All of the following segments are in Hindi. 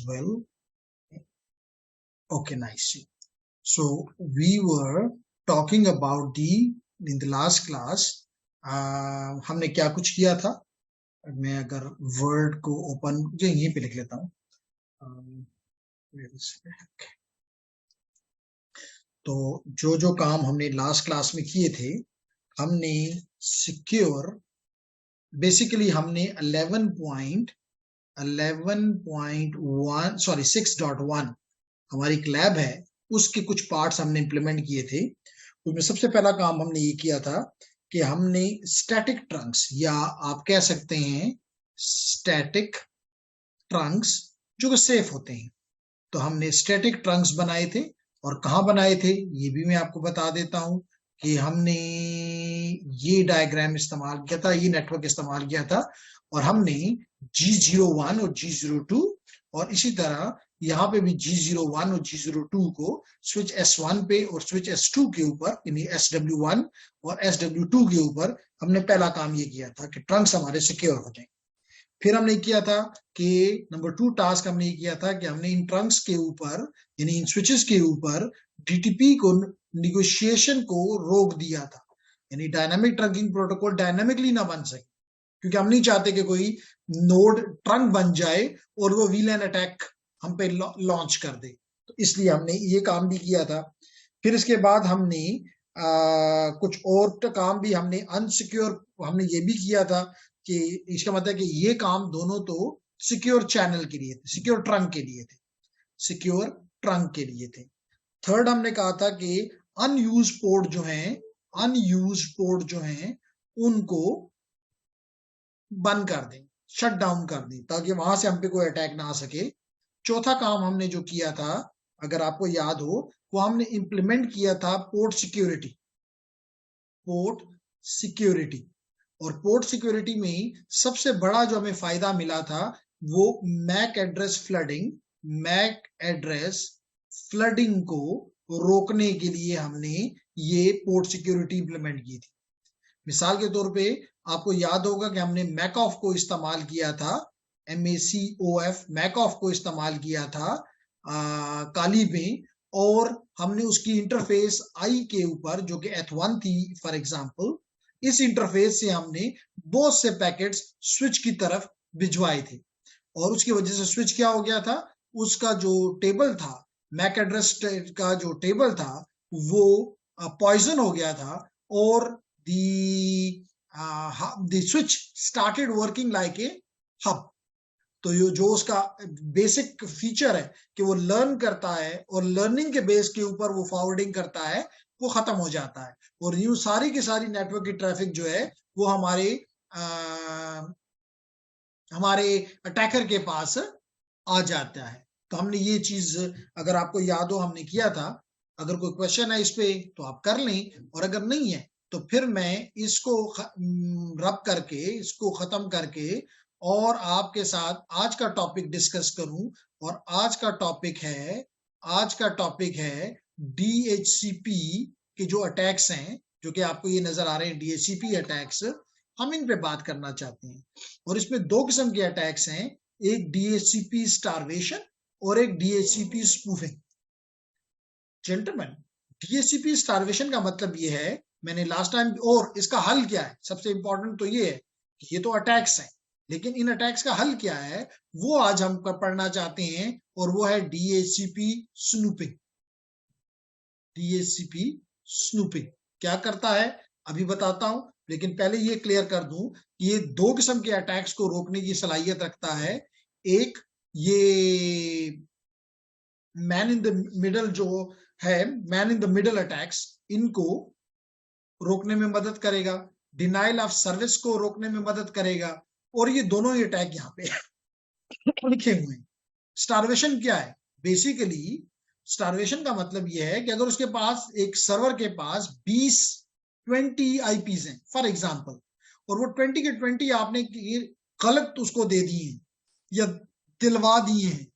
well. Okay, nice. So we were talking about in the last class हमने क्या कुछ किया था. मैं अगर वर्ड को ओपन जो यहीं पे लिख लेता हूँ. तो जो काम हमने लास्ट क्लास में किए थे, हमने सिक्योर बेसिकली हमने 6.1 हमारी एक लैब है, उसके कुछ पार्ट्स हमने इंप्लीमेंट किए थे. उसमें सबसे पहला काम हमने ये किया था कि हमने स्टैटिक ट्रंक्स या आप कह सकते हैं स्टैटिक ट्रंक्स जो कि सेफ होते हैं, तो हमने स्टैटिक ट्रंक्स बनाए थे. और कहाँ बनाए थे ये भी मैं आपको बता देता हूं कि हमने ये डायग्राम इस्तेमाल किया था, ये नेटवर्क इस्तेमाल किया था, और हमने G01 और G02 और इसी तरह यहाँ पे भी G01 और G02 को स्विच S1 पे और स्विच S2 के ऊपर यानी SW1 और SW2 के ऊपर हमने पहला काम ये किया था कि ट्रंक्स हमारे सिक्योर हो जाए. फिर हमने किया था कि नंबर 2 टास्क हमने किया था कि हमने इन ट्रंक्स के ऊपर यानी इन स्विचेस के ऊपर डीटीपी को निगोशिएशन को रोक दिया था, यानी डायनामिक ट्रंकिंग प्रोटोकॉल डायनामिकली ना बन सके, क्योंकि हम नहीं चाहते कि कोई नोड ट्रंक बन जाए और वो वीलैन अटैक हम पे लॉन्च कर दे. तो इसलिए हमने ये काम भी किया था. फिर इसके बाद हमने कुछ और काम भी हमने अनसिक्योर हमने ये भी किया था कि इसका मतलब कि ये काम दोनों तो सिक्योर चैनल के लिए थे, सिक्योर ट्रंक के लिए थे, सिक्योर ट्रंक के लिए थे. थर्ड हमने कहा था कि अनयूज पोर्ट जो हैं उनको बंद कर दें, शट डाउन कर दें, ताकि वहां से हम पे कोई अटैक ना आ सके. चौथा काम हमने जो किया था, अगर आपको याद हो, वो हमने इंप्लीमेंट किया था पोर्ट सिक्योरिटी. और पोर्ट सिक्योरिटी में सबसे बड़ा जो हमें फायदा मिला था वो मैक एड्रेस फ्लडिंग को रोकने के लिए हमने ये पोर्ट सिक्योरिटी इंप्लीमेंट की थी. मिसाल के तौर पे आपको याद होगा कि हमने मैकऑफ को इस्तेमाल किया था, MACOF मैकऑफ को इस्तेमाल किया था काली में, और हमने उसकी इंटरफेस आई के ऊपर जो कि H1 थी फॉर एग्जांपल, इस इंटरफेस से हमने बहुत से पैकेट्स स्विच की तरफ भिजवाए थे. और उसकी वजह से स्विच क्या हो गया था, उसका जो टेबल था, मैक एड्रेस का जो टेबल था वो पॉइजन हो गया था, और the switch started working like a hub. तो ये जो उसका बेसिक फीचर है कि वो लर्न करता है और लर्निंग के बेस के ऊपर वो फॉरवर्डिंग करता है, वो खत्म हो जाता है, और यूं सारी की सारी नेटवर्क की ट्रैफिक जो है वो हमारे अटैकर के पास आ जाता है. तो हमने ये चीज, अगर आपको याद हो, हमने किया था. अगर कोई क्वेश्चन है इस पे तो आप कर लें, और अगर नहीं है तो फिर मैं इसको रब करके, इसको खत्म करके और आपके साथ आज का टॉपिक डिस्कस करूं. और आज का टॉपिक है DHCP के जो अटैक्स हैं, जो कि आपको ये नजर आ रहे हैं DHCP अटैक्स, हम इन पे बात करना चाहते हैं. और इसमें दो किस्म के अटैक्स हैं, एक DHCP स्टारवेशन और एक DHCP spoofing. Gentleman, DHCP starvation का मतलब ये है, मैंने लास्ट टाइम, और इसका हल क्या है, सबसे इंपॉर्टेंट तो ये है कि ये तो अटैक्स हैं, लेकिन इन अटैक्स का हल क्या है वो आज हम पढ़ना चाहते हैं, और वो है DHCP स्नूपिंग. DHCP स्नूपिंग क्या करता है अभी बताता हूं, लेकिन पहले ये क्लियर कर दूं कि ये दो किस्म के अटैक्स को रोकने की सलाहियत रखता है. एक ये मैन इन द मिडल जो है, man in the middle attacks, इनको रोकने में मदद करेगा, डिनाइल ऑफ सर्विस को रोकने में मदद करेगा, और ये दोनों ही अटैक यहाँ पे लिखे हुए हैं. स्टारवेशन क्या है, बेसिकली स्टारवेशन का मतलब यह है कि अगर उसके पास एक सर्वर के पास 20 आईपीज हैं फॉर एग्जांपल, और वो 20 के 20 आपने गलत उसको दे दिए हैं या दिलवा दिए हैं,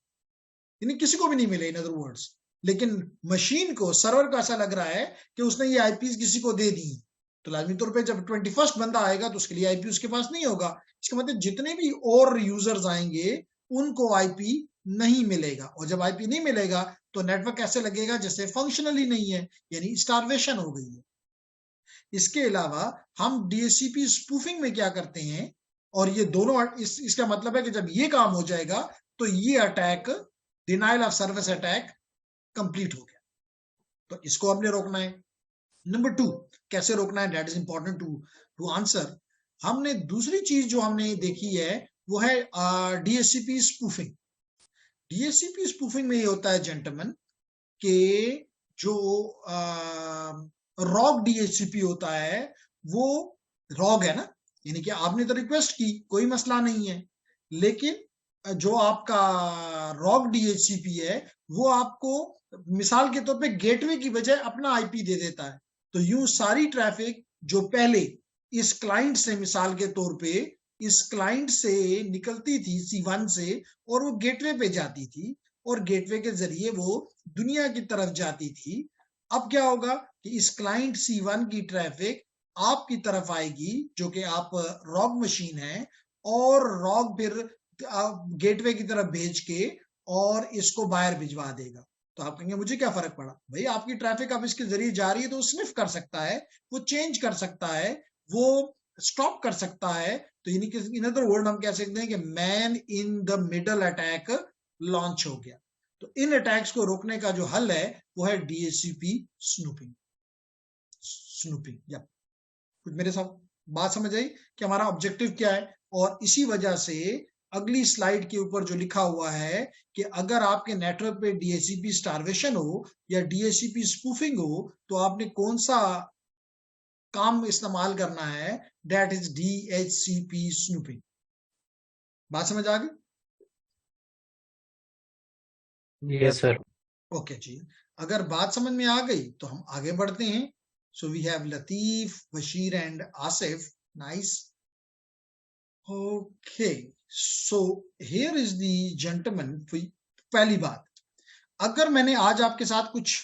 यानी किसी को भी नहीं मिले इन अदर वर्ड्स, लेकिन मशीन को, सर्वर को ऐसा लग रहा है कि उसने ये आईपीज किसी को दे दी, तो लाजमी तौर पे जब 21st बंदा आएगा तो उसके लिए आईपी उसके पास नहीं होगा. इसका मतलब जितने भी और यूजर्स आएंगे उनको आईपी नहीं मिलेगा, और जब आईपी नहीं मिलेगा तो नेटवर्क ऐसे लगेगा जैसे फंक्शनली नहीं है, यानी स्टारवेशन हो गई है। इसके अलावा हम डीएचसीपी स्पूफिंग में क्या करते हैं, और ये दोनों इसका मतलब है कि जब ये काम हो जाएगा तो ये attack, denial of service attack, complete हो गया। तो इसको हमने रोकना है। नंबर 2, कैसे रोकना है, that is important to answer. हमने दूसरी चीज जो हमने देखी है वो है डीएचसीपी स्पूफिंग। डीएचसीपी स्पूफिंग में ये होता है जेंटलमैन कि जो रॉग डीएचसीपी होता है वो रॉग है ना, यानी कि आपने तो रिक्वेस्ट की, कोई मसला नहीं है, लेकिन जो आपका रॉग डीएचसीपी है वो आपको मिसाल के तौर पे गेटवे की बजाय अपना आईपी दे देता है। तो यूं सारी ट्रैफिक जो पहले इस क्लाइंट से, मिसाल के तौर पे इस क्लाइंट से निकलती थी C1 से, और वो गेटवे पे जाती थी, और गेटवे के जरिए वो दुनिया की तरफ जाती थी। अब क्या होगा कि इस क्लाइंट C1 की ट्रैफिक आपकी तरफ आएगी, जो कि आप रॉग मशीन है, और रॉग फिर गेटवे की तरफ भेज के और इसको बाहर भिजवा देगा। तो आप कहेंगे मुझे क्या फर्क पड़ा, भाई आपकी ट्रैफिक अब इसके जरिए जा रही है तो वो स्निफ कर सकता है, वो चेंज कर सकता है, वो स्टॉप कर सकता है। तो यानी कि इन अदर वर्ड हम कह सकते हैं कि man in the middle attack launch हो गया। तो इन अटैक्स को रोकने का जो हल है वो है डीएचसीपी स्नूपिंग। या कुछ मेरे साथ बात समझ आई कि हमारा ऑब्जेक्टिव क्या है। और इसी वजह से अगली स्लाइड के ऊपर जो लिखा हुआ है कि अगर आपके नेटवर्क पे डीएचसीपी स्टारवेशन हो या डीएचसीपी स्पूफिंग हो तो आपने कौन सा काम इस्तेमाल करना है, दैट इज डीएचसीपी स्नूपिंग। बात समझ आ गई? Yes sir. ओके जी, अगर बात समझ में आ गई तो हम आगे बढ़ते हैं। So we have Latif, Bashir and Asif. Nice. Okay, so here is the gentleman. पहली बात, अगर मैंने आज आपके साथ कुछ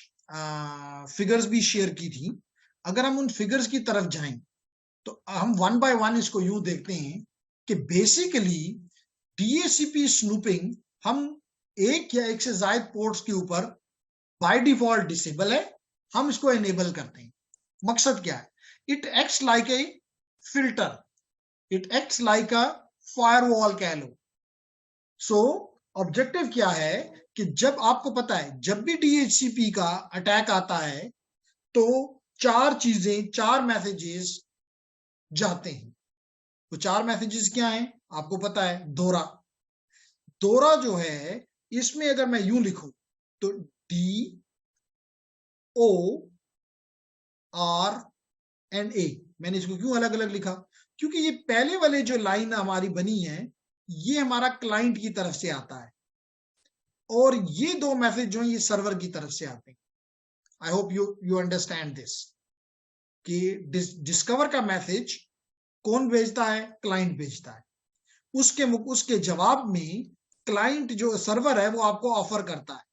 फिगर्स भी शेयर की थी, अगर हम उन फिगर्स की तरफ जाएं तो हम वन बाय वन इसको यूं देखते हैं कि बेसिकली डीएचसीपी स्नूपिंग हम एक या एक से ज्यादा पोर्ट्स के ऊपर बाय डिफॉल्ट डिसेबल है, हम इसको एनेबल करते हैं। मकसद क्या है? It acts like a filter, it acts like a firewall कह लो। सो ऑब्जेक्टिव क्या है कि जब आपको पता है जब भी डीएचसीपी का अटैक आता है तो चार चीजें, चार मैसेजेस जाते हैं। वो चार मैसेजेस क्या हैं आपको पता है? दोहरा, दोहरा जो है इसमें अगर मैं यूं लिखूं तो डी ओ आर एंड ए। मैंने इसको क्यों अलग अलग लिखा? क्योंकि ये पहले वाले जो लाइन हमारी बनी है ये हमारा क्लाइंट की तरफ से आता है, और ये दो मैसेज जो है ये सर्वर की तरफ से आते हैं। आई होप यू अंडरस्टैंड दिस कि डिस्कवर का मैसेज कौन भेजता है? क्लाइंट भेजता है। उसके जवाब में क्लाइंट जो सर्वर है वो आपको ऑफर करता है।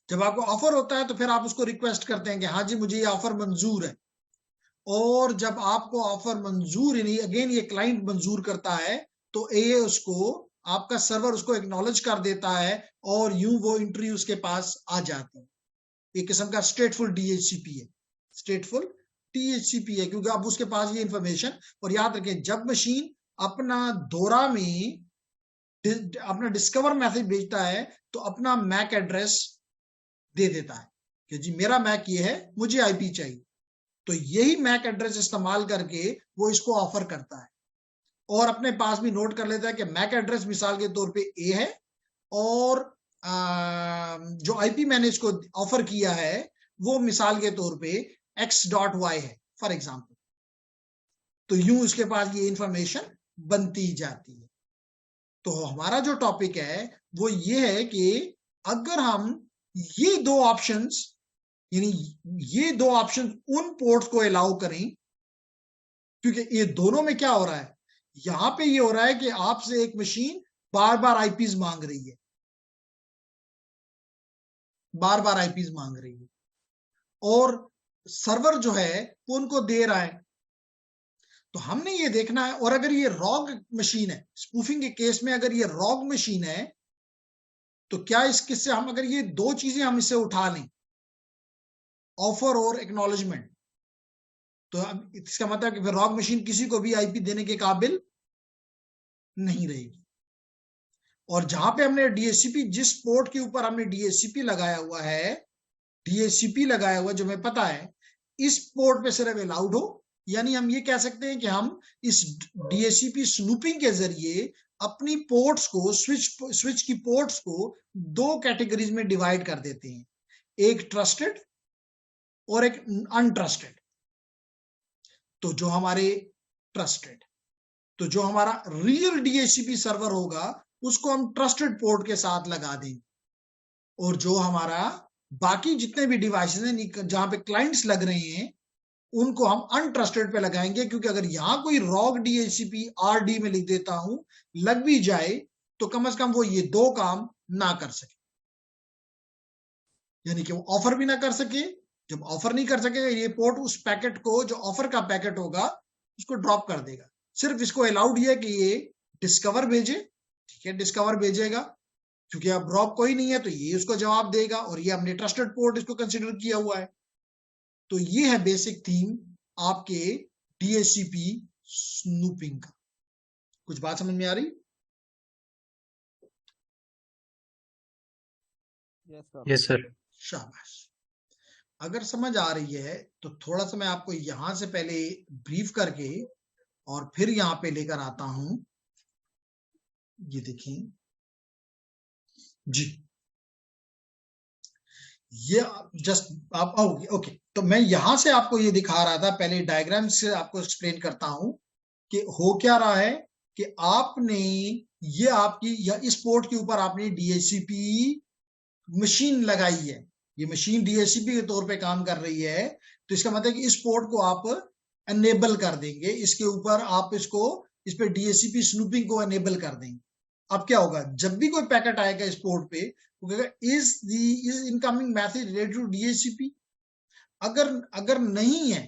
जब आपको ऑफर होता है तो फिर आप उसको रिक्वेस्ट करते हैं कि हाँ जी मुझे ये ऑफर मंजूर है, और जब आपको ऑफर मंजूर, यानी अगेन ये क्लाइंट मंजूर करता है, तो ये उसको, आपका सर्वर उसको एक्नॉलेज कर देता है, और यूं वो एंट्री उसके पास आ जाती है। एक किस्म का स्टेटफुल डीएचसीपी है, स्टेटफुल डीएचसीपी है, क्योंकि अब उसके पास ये इंफॉर्मेशन। और याद रखें जब मशीन अपना दोहरा में अपना डिस्कवर मैसेज भेजता है तो अपना मैक एड्रेस दे देता है कि जी मेरा मैक ये है, मुझे आईपी चाहिए। तो यही मैक एड्रेस इस्तेमाल करके वो इसको ऑफर करता है, और अपने पास भी नोट कर लेता है कि मैक एड्रेस मिसाल के तौर पे ए है, और जो आईपी मैंने इसको ऑफर किया है वो मिसाल के तौर पे x.y है फॉर एग्जांपल। तो यूं उसके पास ये इंफॉर्मेशन बनती जाती है। तो हमारा जो टॉपिक है वो ये है कि अगर हम ये दो ऑप्शंस, यानी ये दो ऑप्शन उन पोर्ट्स को अलाउ करें, क्योंकि ये दोनों में क्या हो रहा है, यहां पे ये हो रहा है कि आपसे एक मशीन बार बार आईपीज मांग रही है, बार बार आईपीज मांग रही है, और सर्वर जो है वो उनको दे रहा है। तो हमने ये देखना है, और अगर ये रॉग मशीन है, स्पूफिंग के केस में अगर ये रॉग मशीन है तो क्या इससे हम अगर ये दो चीजें हम इससे उठा लें, ऑफर और एक्नॉलेजमेंट, तो अब इसका मतलब कि फिर रॉग मशीन किसी को भी आईपी देने के काबिल नहीं रहेगी। और जहां पे हमने डीएचसीपी, जिस पोर्ट के ऊपर हमने डीएचसीपी लगाया हुआ है, डीएचसीपी लगाया हुआ जो हमें पता है, इस पोर्ट पे सिर्फ अलाउड हो, यानी हम ये कह सकते हैं कि हम इस डीएचसीपी स्नूपिंग के जरिए अपनी पोर्ट्स को, स्विच की पोर्ट्स को दो कैटेगरीज में डिवाइड कर देते हैं, एक ट्रस्टेड और एक अनट्रस्टेड। तो जो हमारे ट्रस्टेड, तो जो हमारा रियल डीएचसीपी सर्वर होगा उसको हम ट्रस्टेड पोर्ट के साथ लगा देंगे, और जो हमारा बाकी जितने भी डिवाइसेस हैं जहां पे क्लाइंट्स लग रहे हैं उनको हम अनट्रस्टेड पे लगाएंगे, क्योंकि अगर यहां कोई रॉग डीएचसीपी आरडी में लिख देता हूं, लग भी जाए तो कम से कम वो ये दो काम ना कर सके, यानी कि वो ऑफर भी ना कर सके। जब ऑफर नहीं कर सकेगा, ये पोर्ट उस पैकेट को, जो ऑफर का पैकेट होगा, उसको ड्रॉप कर देगा। सिर्फ इसको अलाउड है कि ये डिस्कवर भेजे, ठीक है, डिस्कवर भेजेगा, क्योंकि अब रॉग कोई नहीं है तो ये उसको जवाब देगा, और ये हमने ट्रस्टेड पोर्ट इसको कंसिडर किया हुआ है। तो ये है बेसिक थीम आपके डीएचसीपी स्नूपिंग का। कुछ बात समझ में आ रही? Yes sir. शाबाश। अगर समझ आ रही है तो थोड़ा सा मैं आपको यहां से पहले ब्रीफ करके और फिर यहां पे लेकर आता हूं। ये देखें जी, ये जस्ट आप ओके, तो मैं यहां से आपको ये दिखा रहा था, पहले डायग्राम से आपको एक्सप्लेन करता हूं कि हो क्या रहा है कि आपने ये आपकी या इस पोर्ट के ऊपर आपने डीएचसीपी मशीन लगाई है, ये मशीन डीएचसीपी के तौर पे काम कर रही है, तो इसका मतलब कि इस पोर्ट को आप एनेबल कर देंगे, इसके ऊपर आप इसको, इस पे डीएचसीपी स्नूपिंग को एनेबल कर देंगे। अब क्या होगा, जब भी कोई पैकेट आएगा इस पोर्ट पे, वो कहेगा is incoming message related to DHCP. अगर नहीं है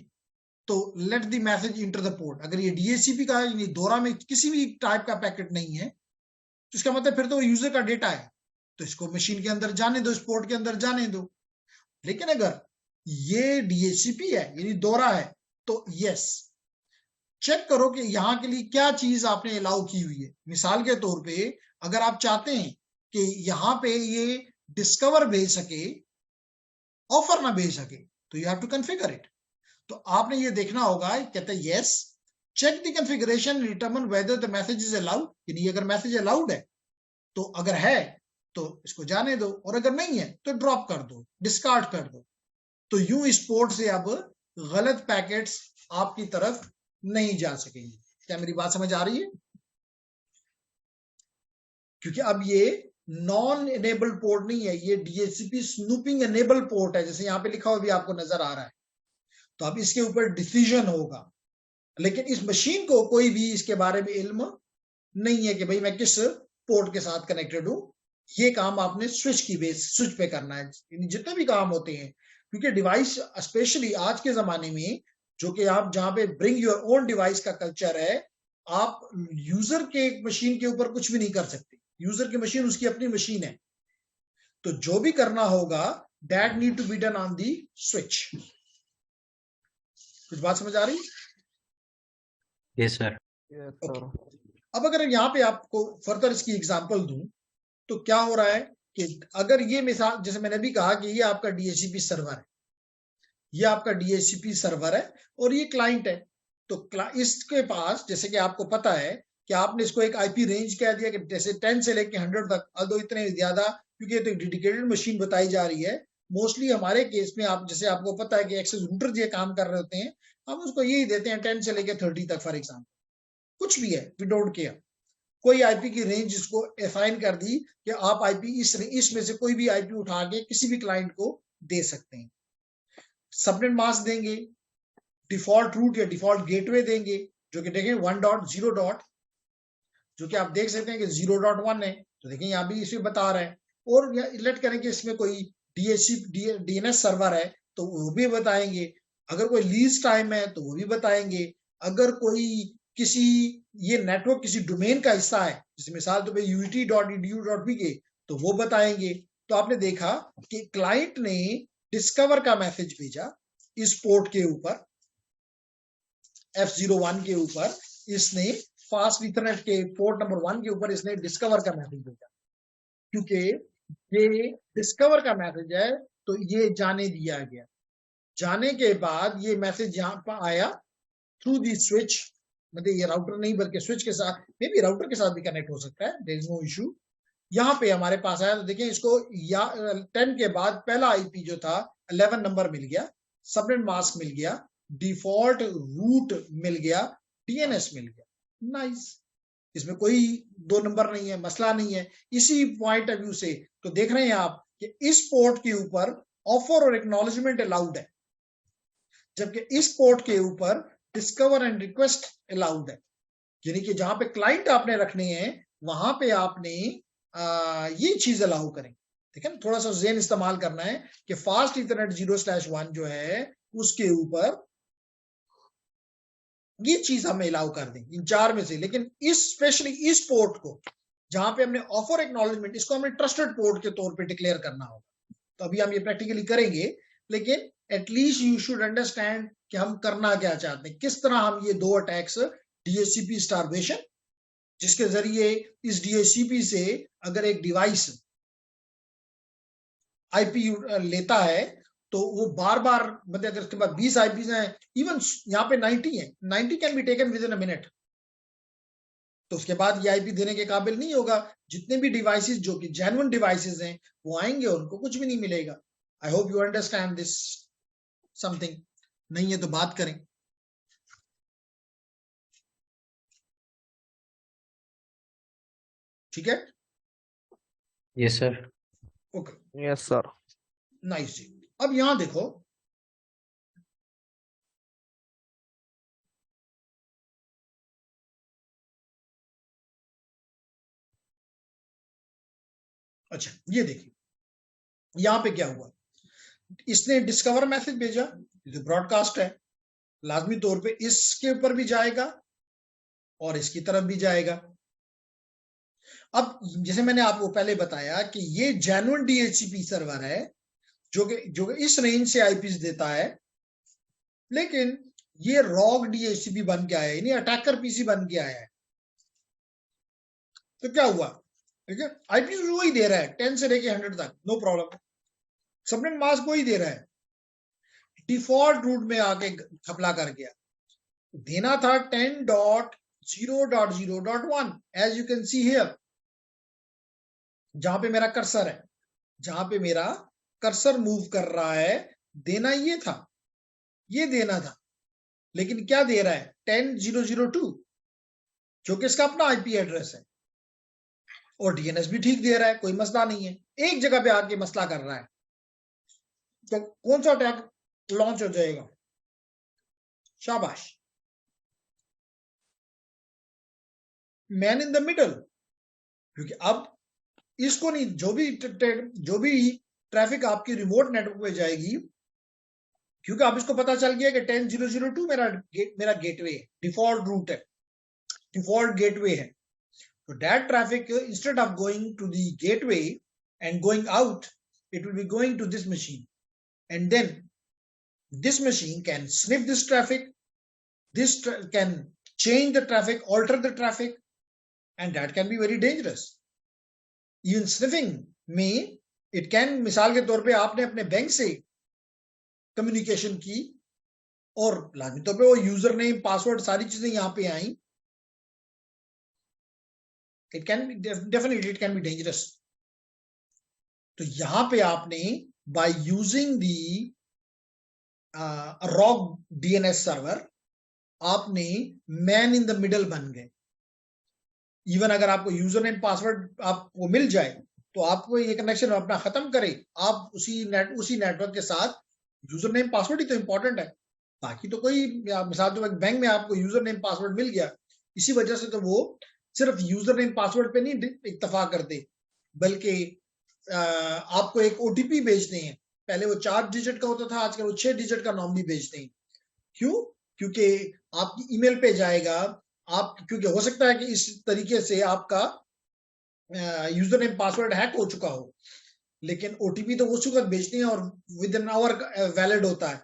तो let the message enter the port. अगर ये डीएचसीपी का दोरा में किसी भी टाइप का पैकेट नहीं है, तो इसका मतलब फिर तो यूजर का डेटा है, तो इसको मशीन के अंदर जाने दो, इस पोर्ट के अंदर जाने दो। लेकिन अगर ये डीएचसीपी है, यानी दोरा है, तो यस, चेक करो कि यहां के लिए क्या चीज आपने अलाउ की हुई है। मिसाल के तौर पे अगर आप चाहते हैं कि यहां पे ये डिस्कवर भेज सके, ऑफर ना भेज सके, तो you have to configure it. तो आपने ये देखना होगा, कहते हैं yes, check the configuration, determine whether the message is allowed, यानी अगर मैसेज अलाउड है तो अगर है तो इसको जाने दो, और अगर नहीं है तो ड्रॉप कर दो, डिस्कार्ड कर दो। तो यूं इस पोर्ट से अब गलत पैकेट्स आपकी तरफ नहीं जा सकेंगे। क्या मेरी बात समझ आ रही है? क्योंकि अब ये नॉन एनेबल्ड पोर्ट नहीं है, ये डीएचसीपी स्नूपिंग एनेबल पोर्ट है, जैसे यहाँ पे लिखा हुआ भी आपको नजर आ रहा है। तो अब इसके ऊपर डिसीजन होगा, लेकिन इस मशीन को कोई भी इसके बारे में इल्म नहीं है कि भाई मैं किस पोर्ट के साथ कनेक्टेड हूं। ये काम आपने स्विच पे करना है, जितने भी काम होते हैं, क्योंकि डिवाइस स्पेशली आज के जमाने में, जो कि आप जहां पे ब्रिंग योर ओन डिवाइस का कल्चर है, आप यूजर के मशीन के ऊपर कुछ भी नहीं कर सकते। यूजर की मशीन उसकी अपनी मशीन है, तो जो भी करना होगा that need to be done on the switch. कुछ बात समझ आ रही? Yes sir. अब अगर यहाँ पे आपको फर्दर इसकी एग्जांपल दूं, तो क्या हो रहा है कि अगर ये मिसाल, जैसे मैंने भी कहा कि ये आपका डीएचसीपी सर्वर है, ये आपका डीएचसीपी सर्वर है और ये क्लाइंट है। तो इसके पास, जैसे कि आपको पता है कि आपने इसको एक आईपी रेंज कह दिया कि जैसे 10 से लेके 100 तक, अल्दो इतने ज्यादा, क्योंकि ये तो डेडिकेटेड मशीन बताई जा रही है। मोस्टली हमारे केस में, आप जैसे आपको पता है कि एक्सेस रूटर जो काम कर रहे होते हैं, हम उसको यही देते हैं 10 से लेके 30 तक, फॉर एग्जाम्पल, कुछ भी है, वी डोंट केयर। कोई आईपी की रेंज इसको असाइन कर दी कि आप आईपी इसमें से कोई भी आईपी उठा के किसी भी क्लाइंट को दे सकते हैं। सबनेट मास्क देंगे, डिफॉल्ट रूट या डिफॉल्ट गेटवे देंगे, जो कि देखें 1.0. जो कि आप देख सकते हैं कि 0.1 है, तो देखें यहाँ भी इसमें बता रहा है। और लेट करें कि इसमें कोई डीएनएस सर्वर है तो वो भी बताएंगे, अगर कोई लीज टाइम है तो वो भी बताएंगे, अगर कोई किसी ये नेटवर्क किसी डोमेन का हिस्सा है, जैसे मिसाल तो UET.edu.pk, तो वो बताएंगे। तो आपने देखा कि क्लाइंट ने डिस्कवर का मैसेज भेजा इस पोर्ट के ऊपर, F01 के ऊपर इसने फास्ट इथरनेट के पोर्ट नंबर 1 के ऊपर इसने डिस्कवर का मैसेज भेजा। क्योंकि ये डिस्कवर का मैसेज है तो ये जाने दिया गया। जाने के बाद ये मैसेज यहाँ पर आया थ्रू दी स्विच, मतलब ये राउटर नहीं बल्कि स्विच के साथ, मे बी राउटर के साथ भी कनेक्ट हो सकता है, देयर इज नो इशू। यहाँ पे हमारे पास आया तो देखिए इसको 10 के बाद पहला आईपी जो था 11 नंबर मिल गया, सबनेट मास्क मिल गया, डिफॉल्ट रूट मिल गया, डीएनएस मिल गया। नाइस, इसमें कोई 2 नंबर नहीं है, मसला नहीं है। इसी पॉइंट ऑफ व्यू से तो देख रहे हैं आप कि इस पोर्ट के ऊपर ऑफर और एक्नॉलेजमेंट अलाउड है, जबकि इस पोर्ट के ऊपर डिस्कवर एंड रिक्वेस्ट अलाउड है। यानी कि जहां पे क्लाइंट आपने रखने हैं वहां पे आपने ये चीज अलाउ करें। ठीक है ना, थोड़ा सा ज़हन इस्तेमाल करना है कि फास्ट इथरनेट 0/1 जो है उसके ऊपर ये चीज हम अलाउ कर दें इन 4 में से। लेकिन इस स्पेशली इस पोर्ट को जहां पे हमने ऑफर एक्नॉलेजमेंट, इसको हमने ट्रस्टेड पोर्ट के तौर पे डिक्लेयर करना होगा। तो अभी हम ये प्रैक्टिकली करेंगे, लेकिन एटलीस्ट यू शुड अंडरस्टैंड कि हम करना क्या चाहते हैं, किस तरह हम ये 2 अटैक्स, डीएचसीपी स्टारवेशन, जिसके जरिए इस डीएचसीपी से अगर एक डिवाइस आईपी लेता है तो वो बार बार, मतलब अगर उसके पास 20 आईपी हैं, इवन यहाँ पे 90 है, 90 can be taken with in a minute, तो उसके बाद ये आईपी देने के काबिल नहीं होगा। जितने भी डिवाइसेस जो कि जेन्युइन डिवाइसेस हैं वो आएंगे और उनको कुछ भी नहीं मिलेगा। I hope you understand this something, नहीं है तो बात करें। ठीक है, yes sir. Okay, yes sir. Nice जी। अब यहां देखो, अच्छा ये देखिए यहां पे क्या हुआ, इसने डिस्कवर मैसेज भेजा, जो ब्रॉडकास्ट है, लाजमी तौर पे इसके ऊपर भी जाएगा और इसकी तरफ भी जाएगा। अब जैसे मैंने आपको पहले बताया कि ये जेन्युइन डीएचसीपी सर्वर है जो कि इस रेंज से आईपीस देता है, लेकिन ये रॉग डीएचसीपी बन के आया है, यानी अटैकर पीसी बन के आया है। तो क्या हुआ, ठीक है, आईपीस वही दे रहा है 10 से लेके 100 तक, नो प्रॉब्लम, सबनेट मास्क वही दे रहा है, डिफॉल्ट रूट में आके घपला कर गया। देना था 10.0.0.1 as you can see here, जहां पे मेरा कर्सर है, जहां पे मेरा कर्सर मूव कर रहा है, देना ये था, ये देना था, लेकिन क्या दे रहा है 10.0.0.2 जो कि इसका अपना आईपी एड्रेस है, और डीएनएस भी ठीक दे रहा है, कोई मसला नहीं है। एक जगह पे आके मसला कर रहा है, तो कौन सा अटैक लॉन्च हो जाएगा, शाबाश, मैन इन द मिडल। क्योंकि अब इसको नहीं, जो भी ट्रैफिक आपकी रिमोट नेटवर्क पे जाएगी, क्योंकि अब इसको पता चल गया कि 10.0.0.2 मेरा गेटवे है, डिफॉल्ट रूट है, डिफॉल्ट गेटवे है। तो that traffic instead of going to the gateway and going out, it will be going to this machine, and then this machine can sniff this traffic, can change the traffic, alter the traffic, and that can be very dangerous. Even sniffing में it can, मिसाल के तौर पे आपने अपने बैंक से कम्युनिकेशन की और लाजमी तौर पे वो यूजर नेम, पासवर्ड, सारी चीजें यहाँ पे आई, it can be definitely it can be dangerous. तो यहां पे आपने by using the wrong DNS server आपने मैन इन द मिडल बन गए। इवन अगर आपको यूजर नेम पासवर्ड आपको मिल जाए तो आपको ये कनेक्शन अपना खत्म करे, आप उसी नेटवर्क के साथ, यूजर नेम पासवर्ड ही तो इंपॉर्टेंट है, बाकी तो कोई, मिसाल तो बैंक में आपको यूजर नेम पासवर्ड मिल गया, इसी वजह से तो वो सिर्फ यूजर नेम पासवर्ड पे नहीं इत्तफा करते, बल्कि आपको एक ओटीपी भेजते हैं। पहले वो 4 डिजिट का होता था, आजकल वो 6 डिजिट का नॉर्मली भेजते हैं। क्यों? क्योंकि आपकी ईमेल पे जाएगा, आप, क्योंकि हो सकता है कि इस तरीके से आपका यूजर नेम पासवर्ड हैक हो चुका हो, लेकिन ओटीपी तो उस वक्त भेजती है और विद एन आवर वैलिड होता है,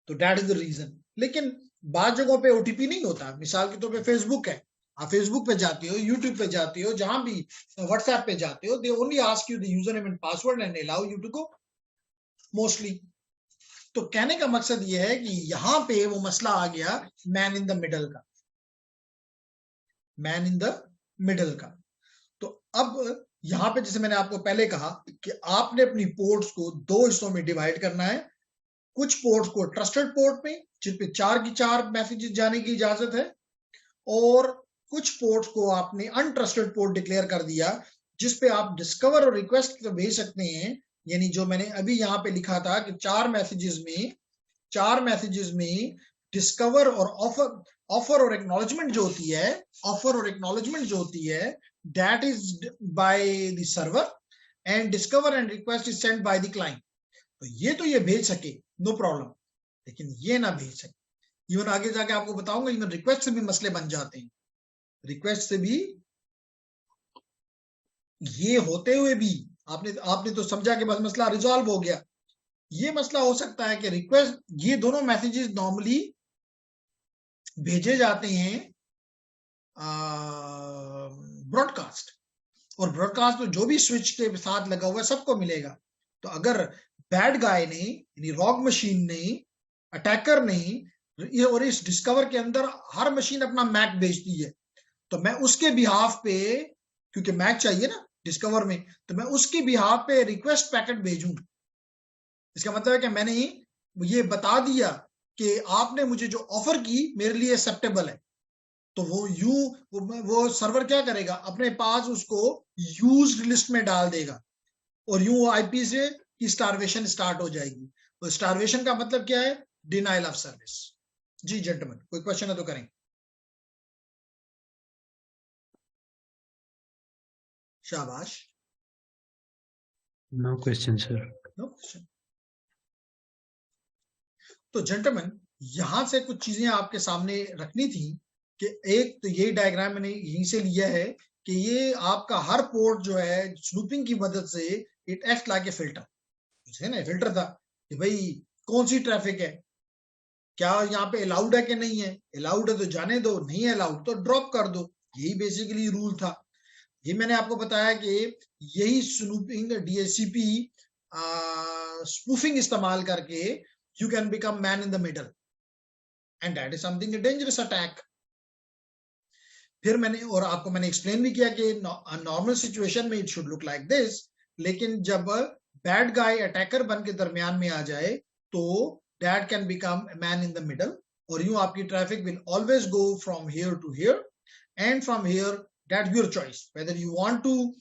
तो दैट इज द रीजन। लेकिन बाद जगहों पे ओटीपी नहीं होता। मिसाल के तौर पे फेसबुक है, आप फेसबुक पे जाते हो, यूट्यूब पे जाते हो, जहां भी व्हाट्सएप पे जाते हो, they only ask you the user name and password and allow you to go mostly. तो कहने का मकसद ये है कि यहां पे वो मसला आ गया मैन इन द मिडल का, मैन इन द मिडल का। तो अब यहां पे जैसे मैंने आपको पहले कहा कि आपने अपनी पोर्ट्स को दो हिस्सों में डिवाइड करना है। कुछ पोर्ट्स को ट्रस्टेड पोर्ट में, जिन पे 4 की 4 मैसेजेस जाने की इजाजत है, और कुछ पोर्ट्स को आपने अनट्रस्टेड पोर्ट डिक्लेयर कर दिया, जिस पे आप डिस्कवर और रिक्वेस्ट भेज सकते हैं। यानी जो मैंने अभी यहाँ पे लिखा था कि 4 मैसेजेस में डिस्कवर और ऑफर और एक्नॉलेजमेंट जो होती है, that is by the server and discover and request is send by the client. तो ये भेज सके, नो प्रॉब्लम, लेकिन ये ना भेज सके। इवन आगे जाके आपको बताऊंगा, इवन रिक्वेस्ट से भी मसले बन जाते हैं। रिक्वेस्ट से भी ये होते हुए भी आपने तो समझा कि बस मसला रिजॉल्व हो गया। ये मसला हो सकता है कि रिक्वेस्ट, ये दोनों मैसेजेस नॉर्मली भेजे जाते हैं ब्रॉडकास्ट, और ब्रॉडकास्ट तो जो भी स्विच के साथ लगा हुआ है सबको मिलेगा। तो अगर बैड गाय ने, यानी रॉग मशीन ने, अटैकर ने, और इस डिस्कवर के अंदर हर मशीन अपना मैक भेजती है, तो मैं उसके बिहाफ पे, क्योंकि मैक चाहिए ना डिस्कवर में, तो मैं उसके बिहाफ पे रिक्वेस्ट पैकेट भेजूं। इसका मतलब है कि मैंने ये बता दिया कि आपने मुझे जो ऑफर की मेरे लिए एक्सेप्टेबल है। तो वो सर्वर क्या करेगा, अपने पास उसको यूज्ड लिस्ट में डाल देगा, और यूं आईपी से की स्टारवेशन स्टार्ट हो जाएगी। तो स्टारवेशन का मतलब क्या है, डिनाइल ऑफ सर्विस। जी जेंटलमैन, कोई क्वेश्चन है तो करें। शाबाश। No question sir. No question. तो जेंटलमैन, यहां से कुछ चीजें आपके सामने रखनी थी कि एक तो ये डायग्राम मैंने यहीं से लिया है कि ये आपका हर पोर्ट जो है स्नूपिंग की मदद से it act like a filter, है ना, फिल्टर था कि भाई कौन सी ट्रैफिक है, क्या यहाँ पे अलाउड है कि नहीं है, अलाउड है तो जाने दो, नहीं है अलाउड तो ड्रॉप कर दो। यही बेसिकली रूल था। ये मैंने आपको बताया कि यही स्नूपिंग डीएचसीपी स्पूफिंग इस्तेमाल करके you can become man in the middle, and that is something a dangerous attack. फिर मैंने एक्सप्लेन भी किया कि नॉर्मल सिचुएशन में it should look like this, लेकिन जब बैड गाय अटैकर बन के दरमियान में आ जाए तो that can become man in the middle, और यूं आपकी traffic will always go from here to here, and from here that's your choice whether you want to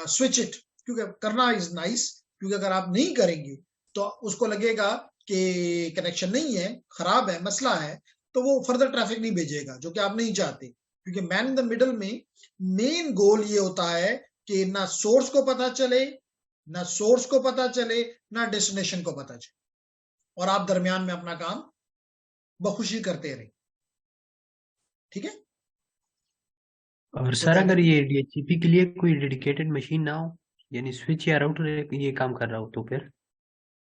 switch it. क्योंकि करना इज नाइस, क्योंकि अगर आप नहीं करेंगे तो उसको लगेगा कि कनेक्शन नहीं है, खराब है, मसला है, तो वो फर्दर ट्रैफिक नहीं भेजेगा, जो कि आप नहीं चाहते। क्योंकि मैन इन द मिडल में मेन गोल ये होता है कि ना सोर्स को पता चले, ना डेस्टिनेशन को पता चले, और आप दरमियान में अपना काम बखुशी करते रहे। ठीक है। और सर अगर ये डीएचसीपी के लिए कोई डेडिकेटेड मशीन ना हो, यानी स्विच या राउटर ये काम कर रहा हो, तो फिर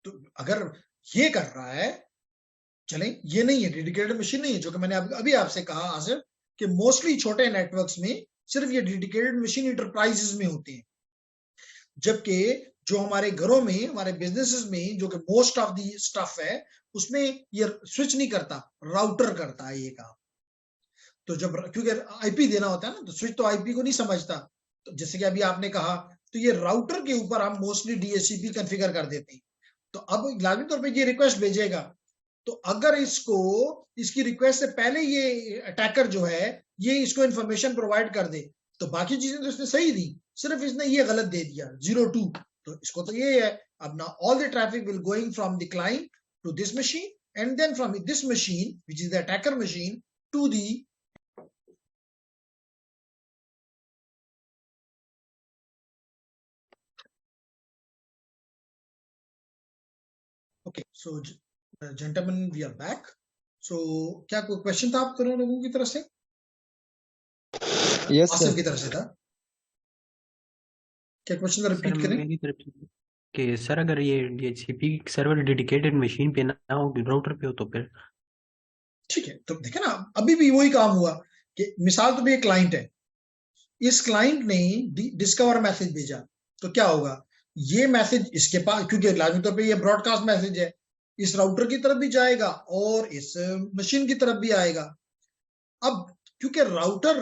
तो अगर ये कर रहा है, चलें, ये नहीं है डेडिकेटेड मशीन, नहीं है, जो कि मैंने अभी आपसे कहा आसिफ कि मोस्टली छोटे नेटवर्क्स में सिर्फ ये डेडिकेटेड मशीन इंटरप्राइजेस में होती है, जबकि जो हमारे घरों में, हमारे बिजनेसेस में, जो कि मोस्ट ऑफ दी स्टफ है, उसमें ये स्विच नहीं करता, राउटर करता है ये काम। तो जब, क्योंकि आईपी देना होता है ना, तो स्विच तो आईपी को नहीं समझता, तो जैसे कि अभी आपने कहा, तो ये राउटर के ऊपर हम मोस्टली डीएचसीपी कॉन्फ़िगर कर देते हैं। तो अब लाजमी तौर पे ये रिक्वेस्ट भेजेगा, तो अगर इसकी रिक्वेस्ट से पहले ये अटैकर जो है ये इसको इंफॉर्मेशन प्रोवाइड कर दे, तो बाकी चीजें तो इसने सही दी, सिर्फ इसने ये गलत दे दिया 02, तो इसको तो ये है, अब ना all the traffic will going from the client to this machine, and then from this machine which is the attacker machine to the okay. So gentleman, we are back. So क्या कोई क्वेश्चन था आप दोनों लोगों की तरफ से? Yes Asif sir. की तरफ से था। क्या क्वेश्चन सर रिपीट करें? मेरी तरफ से कि सर अगर ये डीएचसीपी सर्वर डेडिकेटेड मशीन पे ना हो, राउटर पे हो, तो फिर? ठीक है, तो देखे ना, अभी भी वही काम हुआ कि मिसाल तो भी एक क्लाइंट है, इस क्लाइंट ने डिस्कवर मैसेज भेजा, तो क्या होगा, ये मैसेज इसके पास, क्योंकि लाजमी तौर पे ये ब्रॉडकास्ट मैसेज है, इस राउटर की तरफ भी जाएगा और इस मशीन की तरफ भी आएगा। अब क्योंकि राउटर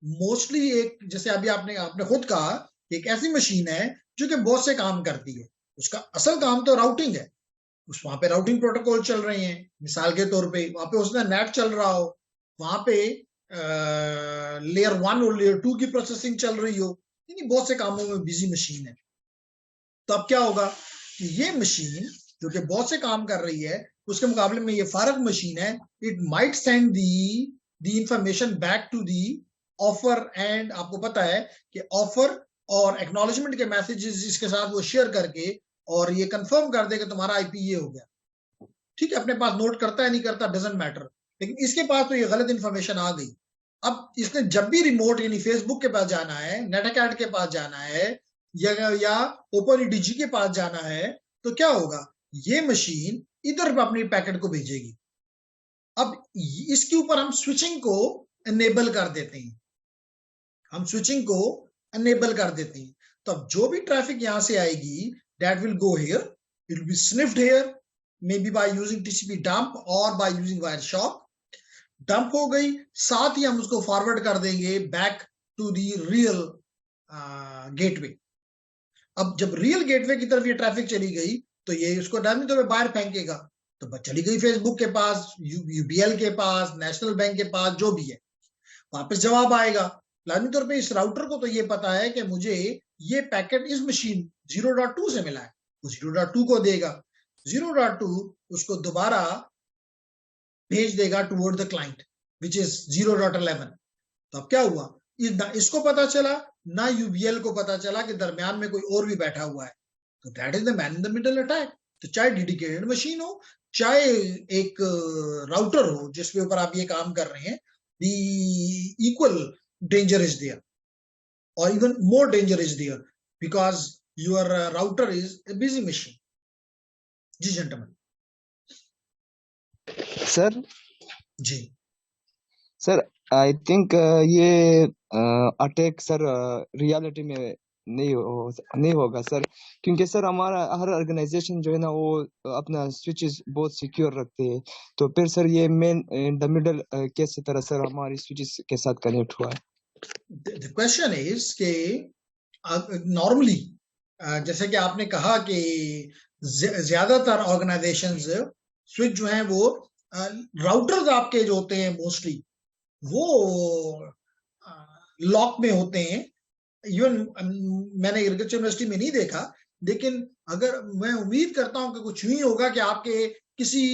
मोस्टली एक, जैसे अभी आपने आपने खुद कहा, एक ऐसी मशीन है जो कि बहुत से काम करती है, उसका असल काम तो राउटिंग है, उस वहां पे राउटिंग प्रोटोकॉल चल रहे हैं, मिसाल के तौर पे वहां पे उसने नेट चल रहा हो, वहां पे लेयर 1 और लेयर 2 की प्रोसेसिंग चल रही हो, यानी बहुत से कामों में बिजी मशीन है। तो अब क्या होगा कि ये मशीन जो कि बहुत से काम कर रही है, उसके मुकाबले में ये फारग मशीन है, it might send the information back to the offer, एंड आपको पता है कि ऑफर और एक्नॉलेजमेंट के मैसेजेस इसके साथ वो शेयर करके और ये कंफर्म कर दे कि तुम्हारा आईपी ये हो गया। ठीक है, अपने पास नोट करता है नहीं करता डजेंट मैटर, लेकिन इसके पास तो ये गलत इंफॉर्मेशन आ गई। अब इसने जब भी रिमोट यानी फेसबुक के पास जाना है, नेटकैट के पास जाना है, या ओपन ईडीजी के पास जाना है, तो क्या होगा, ये मशीन इधर पे अपनी पैकेट को भेजेगी। अब इसके ऊपर हम स्विचिंग को एनेबल कर देते हैं, हम स्विचिंग को एनेबल कर देते हैं। तो अब जो भी ट्रैफिक यहां से आएगी, that will go here, it will be sniffed here, may be by using TCP dump और बाय यूजिंग वायरशॉक। डंप हो गई, साथ ही हम उसको फॉरवर्ड कर देंगे back to the real gateway. अब जब रियल गेटवे की तरफ ये ट्रैफिक चली गई, तो ये उसको डायमी तौर पे बाहर फेंकेगा, तो चली गई फेसबुक के पास, यूबीएल के पास, नेशनल बैंक के पास, जो भी है, वापस जवाब आएगा। लाजमी तौर पे इस राउटर को तो ये पता है कि मुझे ये पैकेट इस मशीन 0.2 से मिला है, वो 0.2 को देगा, 0.2 उसको दोबारा भेज देगा toward the client which is 0.11। तो अब क्या हुआ, ना इसको पता चला, ना यूबीएल को पता चला कि दरमियान में कोई और भी बैठा हुआ है। तो that is the man in the middle attack. तो चाहे डेडिकेटेड मशीन हो, चाहे एक राउटर हो जिसके ऊपर आप ये काम कर रहे हैं, the equal danger is there, or even more danger is there, because your router is a busy machine. जी जेंटलमैन। सर जी सर आई थिंक ये अटैक सर रियलिटी में नहीं होगा सर, क्योंकि सर हमारा हर ऑर्गेनाइजेशन जो है ना वो अपना स्विचेस बहुत सिक्योर रखते हैं, तो फिर सर ये मेन इन द मिडल कैसे तरह सर हमारी स्विचेस के साथ कनेक्ट हुआ है? द क्वेश्चन इज के नॉर्मली जैसे कि आपने कहा कि ज्यादातर ऑर्गेनाइजेशंस स्विच जो हैं वो राउटर्स आपके जो होते हैं मोस्टली वो लॉक में होते हैं। इवन मैंने एग्रीकल्चर यूनिवर्सिटी में नहीं देखा, लेकिन अगर मैं उम्मीद करता हूं कि कुछ यूं ही होगा कि आपके किसी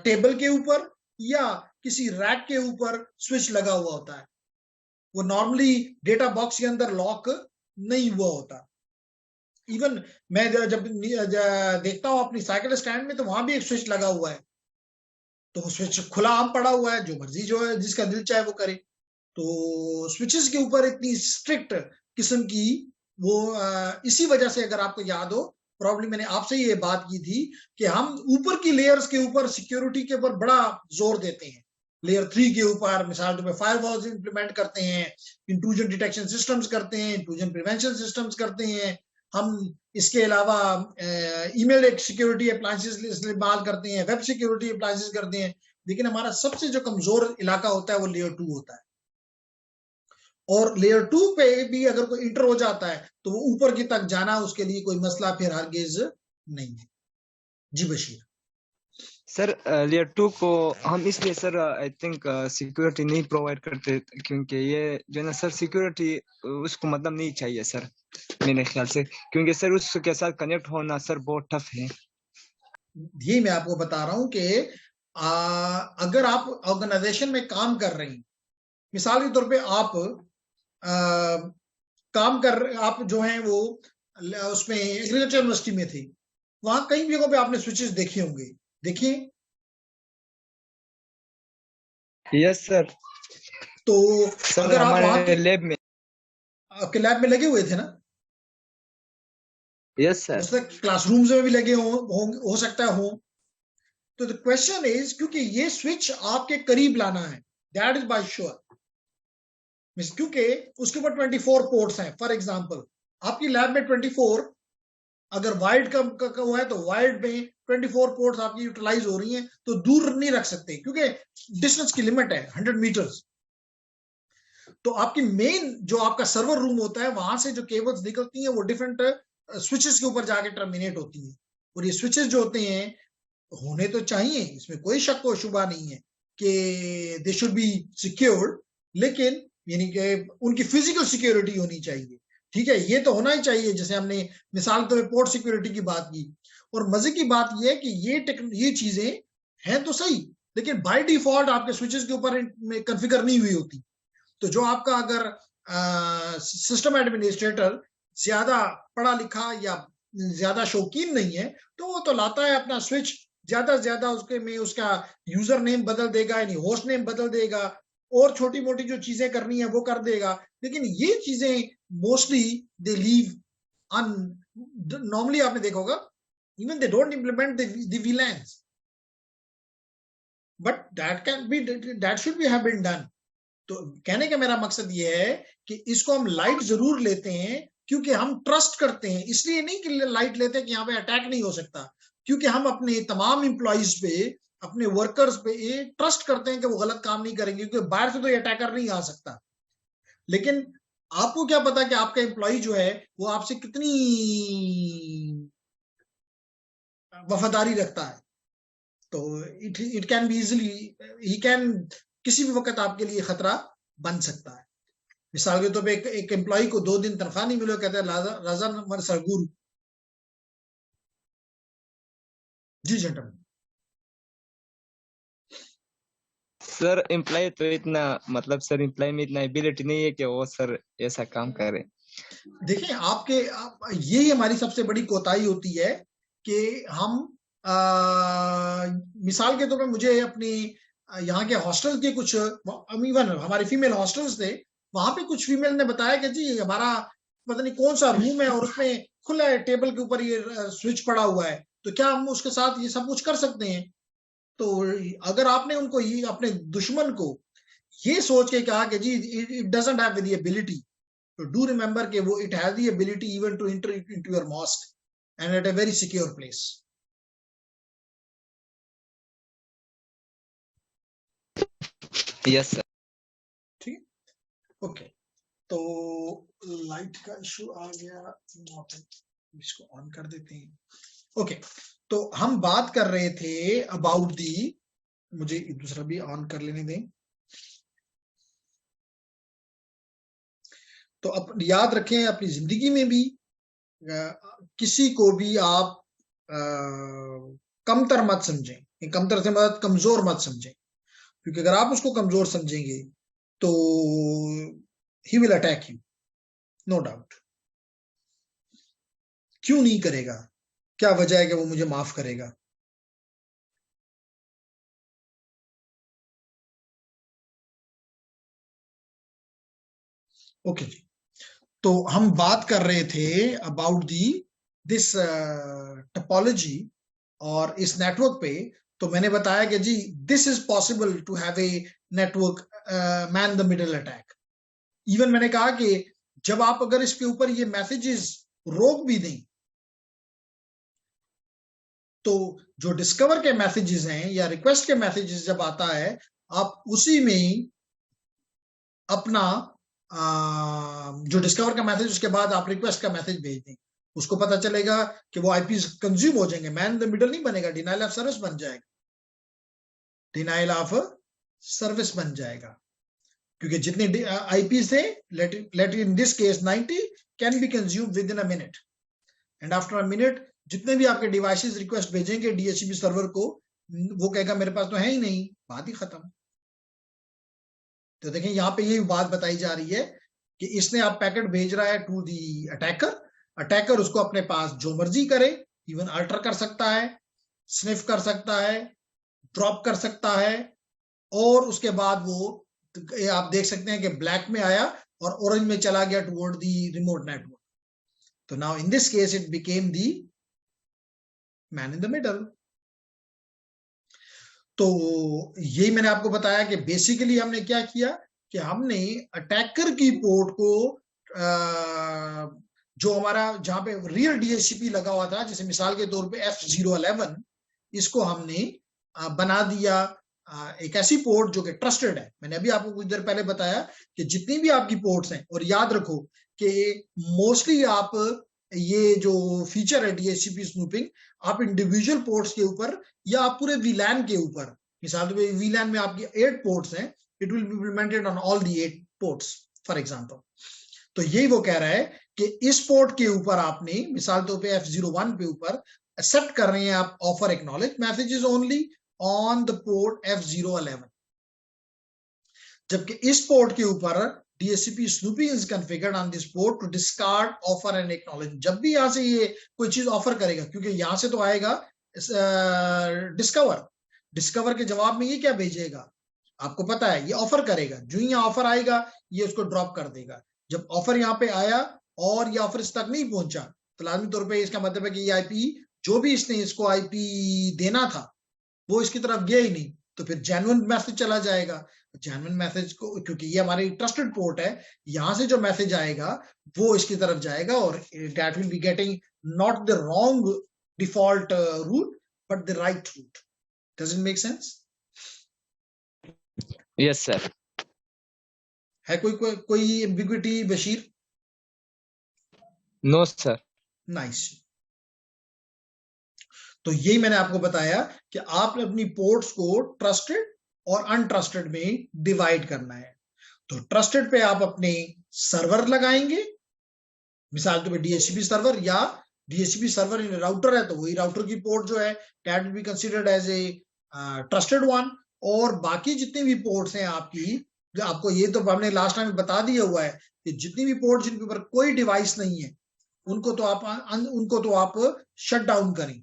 टेबल के ऊपर या किसी रैक के ऊपर स्विच लगा हुआ होता है, वो नॉर्मली डेटा बॉक्स के अंदर लॉक नहीं हुआ होता। इवन मैं जब देखता हूं अपनी साइकिल स्टैंड में, तो वहां भी एक स्विच लगा हुआ है, तो वो स्विच खुला आम पड़ा हुआ है, जो मर्जी जो है जिसका दिल चाहे वो करे। तो स्विचेस के ऊपर इतनी स्ट्रिक्ट किस्म की वो इसी वजह से, अगर आपको याद हो, प्रॉब्लम मैंने आपसे ये बात की थी कि हम ऊपर की लेयर्स के ऊपर सिक्योरिटी के ऊपर बड़ा जोर देते हैं। लेयर 3 के ऊपर मिसाल तो फायरवॉल्स इंप्लीमेंट करते हैं, इंट्रूजन डिटेक्शन सिस्टम्स करते हैं, इंट्रूजन प्रिवेंशन सिस्टम्स करते हैं, हम इसके अलावा ईमेल सिक्योरिटी अप्लायंसेस इस्तेमाल करते हैं, वेब सिक्योरिटी अप्लायंसेस करते हैं, लेकिन हमारा सबसे जो कमजोर इलाका होता है वो लेयर 2 होता है। और लेयर 2 पे भी अगर कोई इंटर हो जाता है तो वो ऊपर की तक जाना उसके लिए कोई मसला फिर हरगिज नहीं है। जी बशीर। सर लेयर 2 को हम इसलिए सर आई थिंक सिक्योरिटी नहीं प्रोवाइड करते, क्योंकि ये जो है ना सर सिक्योरिटी उसको मतलब नहीं चाहिए सर मेरे ख्याल से, क्योंकि सर उसके साथ कनेक्ट होना सर बहुत टफ है। ये मैं आपको बता रहा हूं कि अगर आप ऑर्गेनाइजेशन में काम कर रहे हैं, मिसाल के तौर पे आप काम कर आप जो हैं वो उसमें एग्रीकल्चर यूनिवर्सिटी में थे, वहां कई जगहों पे आपने स्विचेस देखे होंगे, देखिए। Yes sir. तो सर अगर आप वहां हमारे के लैब में आपके लैब में लगे हुए थे ना, यस सर। हो सकता है क्लासरूम्स में भी लगे हो सकता है हो। तो द क्वेश्चन इज, क्योंकि ये स्विच आपके करीब लाना है, दैट इज बाय श्योर, क्योंकि उसके ऊपर 24 पोर्ट्स हैं। फॉर एग्जांपल आपकी लैब में 24, अगर वाइड का वो है तो वाइड में 24 पोर्ट्स आपकी यूटिलाइज हो रही हैं, तो दूर नहीं रख सकते क्योंकि डिस्टेंस की लिमिट है 100 मीटर्स। तो आपकी मेन जो आपका सर्वर रूम होता है, वहां से जो केबल्स निकलती हैं वो डिफरेंट स्विचेस के ऊपर जाके टर्मिनेट होती है। और ये स्विचेस जो होते हैं होने तो चाहिए, इसमें कोई शक व शुबा नहीं है कि दे शुड बी सिक्योर्ड, लेकिन यानी कि उनकी फिजिकल सिक्योरिटी होनी चाहिए। ठीक है, ये तो होना ही चाहिए। जैसे हमने मिसाल के पोर्ट सिक्योरिटी की बात की, और मजे की बात ये है कि ये चीजें हैं तो सही, लेकिन बाय डिफॉल्ट आपके स्विचेस के ऊपर कॉन्फ़िगर नहीं हुई होती। तो जो आपका अगर सिस्टम एडमिनिस्ट्रेटर ज्यादा पढ़ा लिखा या ज्यादा शौकीन नहीं है, तो वो तो लाता है अपना स्विच, ज्यादा से ज्यादा उसके में उसका यूजर नेम बदल देगा, यानी होस्ट नेम बदल देगा, और छोटी मोटी जो चीजें करनी है वो कर देगा। लेकिन ये चीजें mostly they leave on, normally आपने देखा होगा, even they don't implement the VLANs, but that should be have been done. तो कहने का मेरा मकसद ये है कि इसको हम लाइट जरूर लेते हैं, क्योंकि हम ट्रस्ट करते हैं। इसलिए नहीं कि लाइट लेते हैं कि यहाँ पे अटैक नहीं हो सकता, क्योंकि हम अपने तमाम एम्प्लॉइज पे, अपने वर्कर्स पे ये ट्रस्ट करते हैं कि वो गलत काम नहीं करेंगे, क्योंकि बाहर से तो ये अटैकर नहीं आ सकता। लेकिन आपको क्या पता कि आपका एम्प्लॉय जो है वो आपसे कितनी वफादारी रखता है। तो it can be easily, he can किसी भी वक्त आपके लिए खतरा बन सकता है। मिसाल के तौर पे एक एम्प्लॉय को 2 दिन तनख्वाह नहीं मिले, कहते हैं राजा नंबर सरगुरु। जी जेंटलमैन। सर एम्प्लॉय तो इतना, मतलब सर एम्प्लॉय में इतना एबिलिटी नहीं है कि वो सर ऐसा काम करे। देखिए यही हमारी सबसे बड़ी कोताही होती है कि हम मिसाल के तौर पे मुझे अपनी यहाँ के हॉस्टल के कुछ, इवन हमारे फीमेल हॉस्टल्स थे, वहां पे कुछ फीमेल ने बताया कि जी हमारा पता नहीं कौन सा रूम है और उसमें खुला है, टेबल के ऊपर ये स्विच पड़ा हुआ है, तो क्या हम उसके साथ ये सब कुछ कर सकते हैं? तो अगर आपने उनको ये अपने दुश्मन को ये सोच के कहा कि जी it doesn't have the ability, तो डू रिमेंबर कि वो it has the ability even to enter into your mosque and at a very secure place. Yes sir. ठीक है, ओके। तो लाइट का इशू आ गया, इसको ऑन कर देते हैं। ओके, तो हम बात कर रहे थे अबाउट दी, मुझे दूसरा भी ऑन कर लेने दें। तो अब याद रखें, अपनी जिंदगी में भी किसी को भी आप कमतर मत समझें। कमतर से मत, कमजोर मत समझें, क्योंकि अगर आप उसको कमजोर समझेंगे तो he will attack you, no doubt. क्यों नहीं करेगा? क्या वजह है कि वो मुझे माफ करेगा? ओके जी, तो हम बात कर रहे थे अबाउट दी दिस टोपोलॉजी और इस नेटवर्क पे। तो मैंने बताया कि जी this is possible to have a network man the middle attack. Even मैंने कहा कि जब आप अगर इसके ऊपर ये मैसेजेस रोक भी दें, तो जो डिस्कवर के मैसेजेस हैं या रिक्वेस्ट के मैसेजेस जब आता है, आप उसी में ही अपना जो डिस्कवर का मैसेज, उसके बाद आप रिक्वेस्ट का मैसेज भेज दें, उसको पता चलेगा कि वो आईपीस कंज्यूम हो जाएंगे। मैन द मिडल नहीं बनेगा, डिनाइल ऑफ सर्विस बन जाएगा, डिनाइल ऑफ सर्विस बन जाएगा। क्योंकि जितने आईपीस थे, let in this case 90 can be consume within a minute, and after a minute जितने भी आपके डिवाइसेस रिक्वेस्ट भेजेंगे डीएचसीपी सर्वर को, वो कहेगा मेरे पास तो है ही नहीं, बात ही खत्म। तो देखें यहाँ पे ये बात बताई जा रही है कि इसने आप पैकेट भेज रहा है टू दी अटैकर, अटैकर उसको अपने पास जो मर्जी करे, इवन अल्टर कर सकता है, स्निफ कर सकता है, ड्रॉप कर सकता है, और उसके बाद वो आप देख सकते हैं कि ब्लैक में आया और ऑरेंज में चला गया टुवर्ड दी रिमोट नेटवर्क। तो now in this case it became the man in the middle. तो यही मैंने आपको बताया कि बेसिकली हमने क्या किया कि हमने अटैकर की पोर्ट को जो हमारा जहां पे रियल डीएचसीपी लगा हुआ था, जैसे मिसाल के तौर पे F011, इसको हमने बना दिया एक ऐसी पोर्ट जो कि ट्रस्टेड है। मैंने अभी आपको कुछ देर पहले बताया कि जितनी भी आपकी पोर्ट्स हैं, और याद रखो कि मोस्टली आप ये जो फीचर है डीएचसीपी स्नूपिंग, आप इंडिविजुअल पोर्ट्स के ऊपर या आप पूरे वीलैन के ऊपर, मिसाल के वीलैन में आपकी 8 पोर्ट्स हैं, it will be implemented on all the 8 ports for example. तो यही वो कह रहा है कि इस पोर्ट के ऊपर आपने मिसाल तौर पे F01 पे ऊपर एक्सेप्ट कर रहे हैं आप offer acknowledge messages only on the port F011, जबकि इस पोर्ट के ऊपर DHCP snooping is configured on this port to discard offer and acknowledge. जब भी यहां से ये कोई चीज ऑफर करेगा, क्योंकि यहां से तो आएगा डिस्कवर के जवाब में ये क्या भेजेगा आपको पता है, ये ऑफर करेगा। जो ही यहाँ ऑफर आएगा ये उसको ड्रॉप कर देगा। जब ऑफर यहाँ पे आया और ये ऑफर इस तक नहीं पहुंचा, तो लाजमी तौर पे इसका मतलब है कि ये आईपी, जो भी इसने इसको आईपी देना था वो इसकी तरफ गया ही नहीं, तो फिर जेन्युइन मैसेज चला जाएगा। जेन्युइन मैसेज को, क्योंकि ये हमारी ट्रस्टेड पोर्ट है, यहां से जो मैसेज आएगा वो इसकी तरफ जाएगा, और that will be getting not the wrong default route but the right route. Does it make sense? Yes sir. है कोई ambiguity Bashir? No sir. Nice. तो यही मैंने आपको बताया कि आपने अपनी पोर्ट्स को ट्रस्टेड और अनट्रस्टेड में डिवाइड करना है। तो ट्रस्टेड पे आप अपने सर्वर लगाएंगे, मिसाल के डीएचसीपी सर्वर, या डीएचसीपी सर्वर इन राउटर है तो वही राउटर की पोर्ट जो है that will be considered as a trusted one. और बाकी जितनी भी पोर्ट्स हैं आपकी, आपको ये तो हमने लास्ट टाइम बता दिया हुआ है कि जितनी भी पोर्ट जिनके ऊपर कोई डिवाइस नहीं है उनको तो आप शट डाउन करें,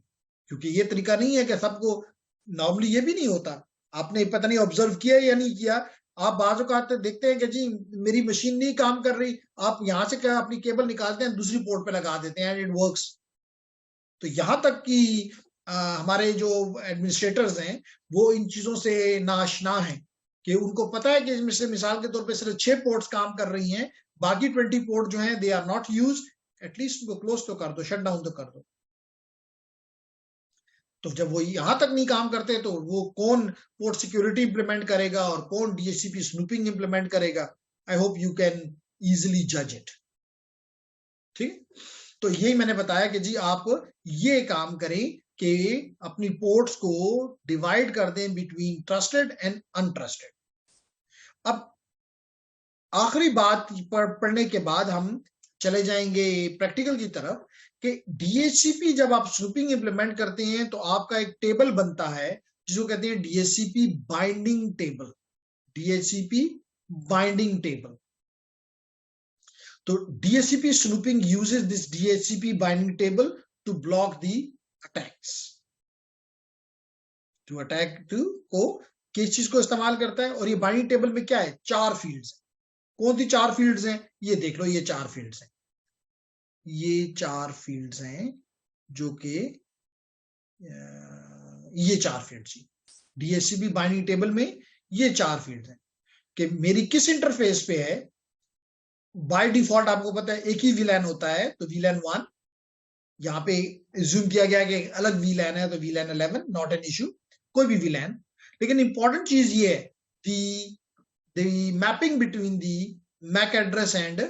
क्योंकि ये तरीका नहीं है कि सबको, नॉर्मली ये भी नहीं होता, आपने पता नहीं ऑब्जर्व किया या नहीं किया, आप बाजू का देखते हैं कि जी मेरी मशीन नहीं काम कर रही, आप यहां से क्या अपनी केबल निकालते हैं दूसरी पोर्ट पे लगा देते हैं एंड इट वर्क्स। तो यहां तक कि हमारे जो एडमिनिस्ट्रेटर्स हैं वो इन चीजों से नाआशना हैं कि उनको पता है कि इसमें से मिसाल के तौर पे सिर्फ 6 पोर्ट्स काम कर रही हैं, बाकी 20 पोर्ट जो हैं they are not use, at least उनको क्लोज तो कर दो, शट डाउन तो कर दो। तो जब वो यहां तक नहीं काम करते तो वो कौन पोर्ट सिक्योरिटी इंप्लीमेंट करेगा और कौन डीएचसीपी स्नूपिंग इंप्लीमेंट करेगा? आई होप यू कैन इजिली जज इट। ठीक, तो यही मैंने बताया कि जी आप ये काम करें कि अपनी पोर्ट्स को डिवाइड कर दें बिटवीन ट्रस्टेड एंड अनट्रस्टेड। अब आखिरी बात पढ़ने के बाद हम चले जाएंगे प्रैक्टिकल की तरफ कि डीएचसीपी जब आप स्नूपिंग इंप्लीमेंट करते हैं तो आपका एक टेबल बनता है जिसको कहते हैं DHCP binding table. DHCP binding table. तो DHCP snooping uses this DHCP binding table to block the attacks. To attack to को किस चीज को इस्तेमाल करता है? और ये बाइंडिंग टेबल में क्या है? 4 फील्ड्स। कौन सी 4 फील्ड्स हैं? ये देख लो, ये 4 फील्ड्स हैं। ये 4 फील्ड्स हैं जो कि ये 4 फील्ड्स डीएचसीपी बाइंडिंग टेबल में ये 4 फील्ड्स हैं कि मेरी किस इंटरफेस पे है। बाय डिफॉल्ट आपको पता है एक ही वीलैन होता है, तो वीलैन 1 यहाँ पे एज्यूम किया गया कि अलग वीलैन है, तो वीलैन 11 नॉट एन इश्यू, कोई भी वीलैन। लेकिन इंपॉर्टेंट चीज ये है the mapping between the MAC address and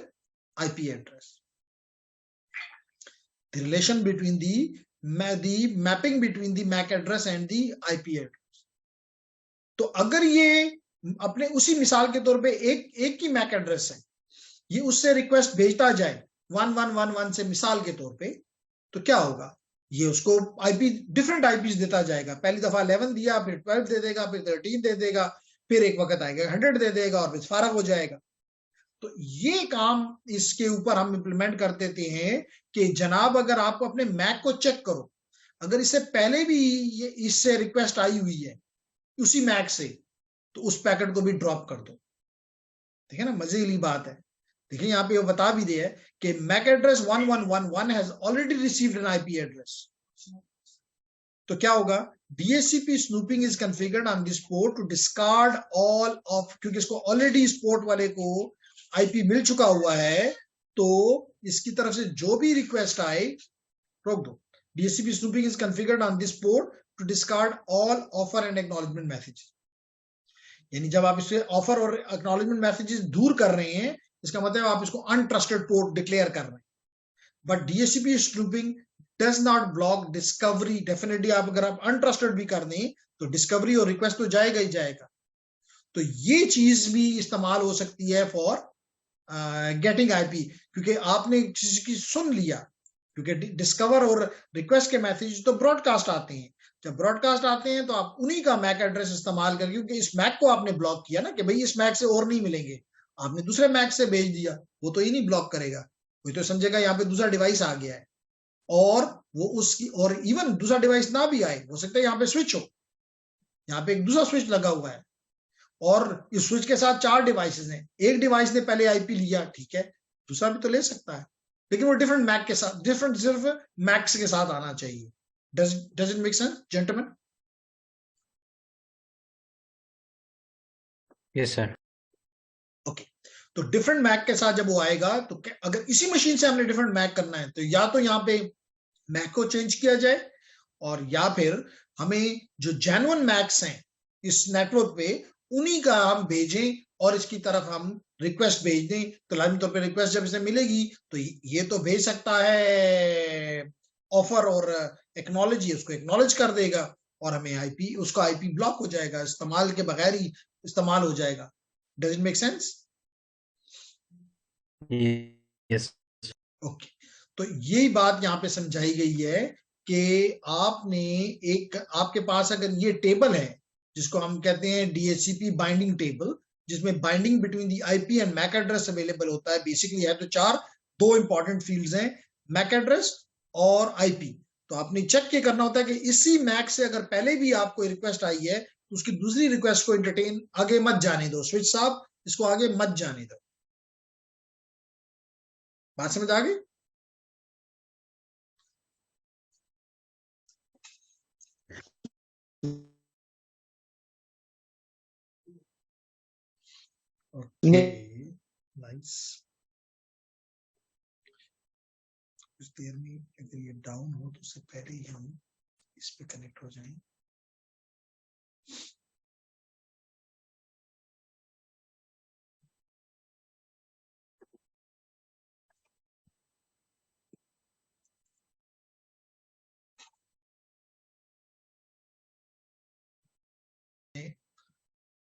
IP address. The relation between the mapping between the MAC address and the IP address. तो अगर ये अपने उसी मिसाल के तौर पे एक ही MAC एड्रेस है, ये उससे रिक्वेस्ट भेजता जाए 1111 से मिसाल के तौर पे, तो क्या होगा? ये उसको आईपी डिफरेंट आईपीज देता जाएगा। पहली दफा 11 दिया, फिर 12 दे देगा, फिर 13 दे देगा, फिर एक वक्त आएगा 100 दे देगा और फिर फारग हो जाएगा। तो ये काम इसके ऊपर हम इंप्लीमेंट कर देते हैं कि जनाब अगर आप अपने मैक को चेक करो, अगर इससे पहले भी ये इससे रिक्वेस्ट आई हुई है उसी मैक से, तो उस पैकेट को भी ड्रॉप कर दो। ठीक है ना, मजे वाली बात है। देखिए यहाँ पे वो बता भी दिया है कि MAC address 1111 has already received an IP address. तो क्या होगा, DHCP snooping is configured on this port to discard all of, क्योंकि इसको ऑलरेडी इस पोर्ट वाले को आईपी मिल चुका हुआ है, तो इसकी तरफ से जो भी रिक्वेस्ट आए, रोक दो। DHCP snooping is configured on this port to discard all offer and acknowledgement messages. यानी जब आप इससे ऑफर और एक्नॉलेजमेंट मैसेजेस दूर कर रहे हैं, इसका मतलब आप इसको अनट्रस्टेड पोर्ट डिक्लेयर कर रहे हैं। But DHCP snooping does not block discovery. Definitely आप अगर आप अनट्रस्टेड भी कर दें तो डिस्कवरी और रिक्वेस्ट तो जाएगा ही जाएगा। तो ये चीज भी इस्तेमाल हो सकती है फॉर गेटिंग आईपी, क्योंकि आपने चीज की सुन लिया, क्योंकि डिस्कवर और रिक्वेस्ट के मैसेज तो ब्रॉडकास्ट आते हैं। जब ब्रॉडकास्ट आते हैं तो आप उन्हीं का मैक एड्रेस इस्तेमाल करके, क्योंकि इस मैक को आपने ब्लॉक किया ना कि भाई इस मैक से और नहीं मिलेंगे, आपने दूसरे मैक से भेज दिया, वो तो ही नहीं ब्लॉक करेगा, वो तो समझेगा यहाँ पे दूसरा डिवाइस आ गया है, और वो उसकी, और इवन दूसरा डिवाइस ना भी आए, हो सकता है यहाँ पे स्विच हो, यहाँ पे एक दूसरा स्विच लगा हुआ है और इस स्विच के साथ 4 डिवाइसेस हैं, एक डिवाइस ने पहले आईपी लिया, ठीक है, दूसरा भी तो ले सकता है, लेकिन वो डिफरेंट मैक के साथ, डिफरेंट सिर्फ मैक्स के साथ आना चाहिए। Does it make sense gentleman? Yes sir. Okay, तो डिफरेंट मैक के साथ जब वो आएगा, तो अगर इसी मशीन से हमने डिफरेंट मैक करना है, तो या तो यहाँ पे मैक को चेंज किया जाए, और या फिर हमें जो जेन्युइन मैक्स हैं इस नेटवर्क पे, उन्हीं का हम भेजें और इसकी तरफ हम रिक्वेस्ट भेज दें। तो लाजमी तौर पे रिक्वेस्ट जब इसे मिलेगी तो ये तो भेज सकता है ऑफर और एक्नॉलेज, उसको एक्नॉलेज कर देगा और हमें आईपी, उसका आईपी ब्लॉक हो जाएगा, इस्तेमाल के बगैर ही इस्तेमाल हो जाएगा। Does it make sense? Yes. Okay, तो यही बात यहाँ पे समझाई गई है कि आपने एक, आपके पास अगर ये टेबल है जिसको हम कहते हैं DHCP बाइंडिंग टेबल, जिसमें binding between the IP and MAC address available होता है, बेसिकली है तो 2 इंपॉर्टेंट फील्ड्स हैं, मैक एड्रेस और आईपी। तो आपने चेक ये करना होता है कि इसी मैक से अगर पहले भी आपको रिक्वेस्ट आई है तो उसकी दूसरी रिक्वेस्ट को एंटरटेन आगे मत जाने दो, स्विच साहब इसको आगे मत जाने दो। बात समझ आ गई? Okay, nice. कुछ देर में अगर ये डाउन हो तो उससे पहले ही हम इस पे कनेक्ट हो जाएं।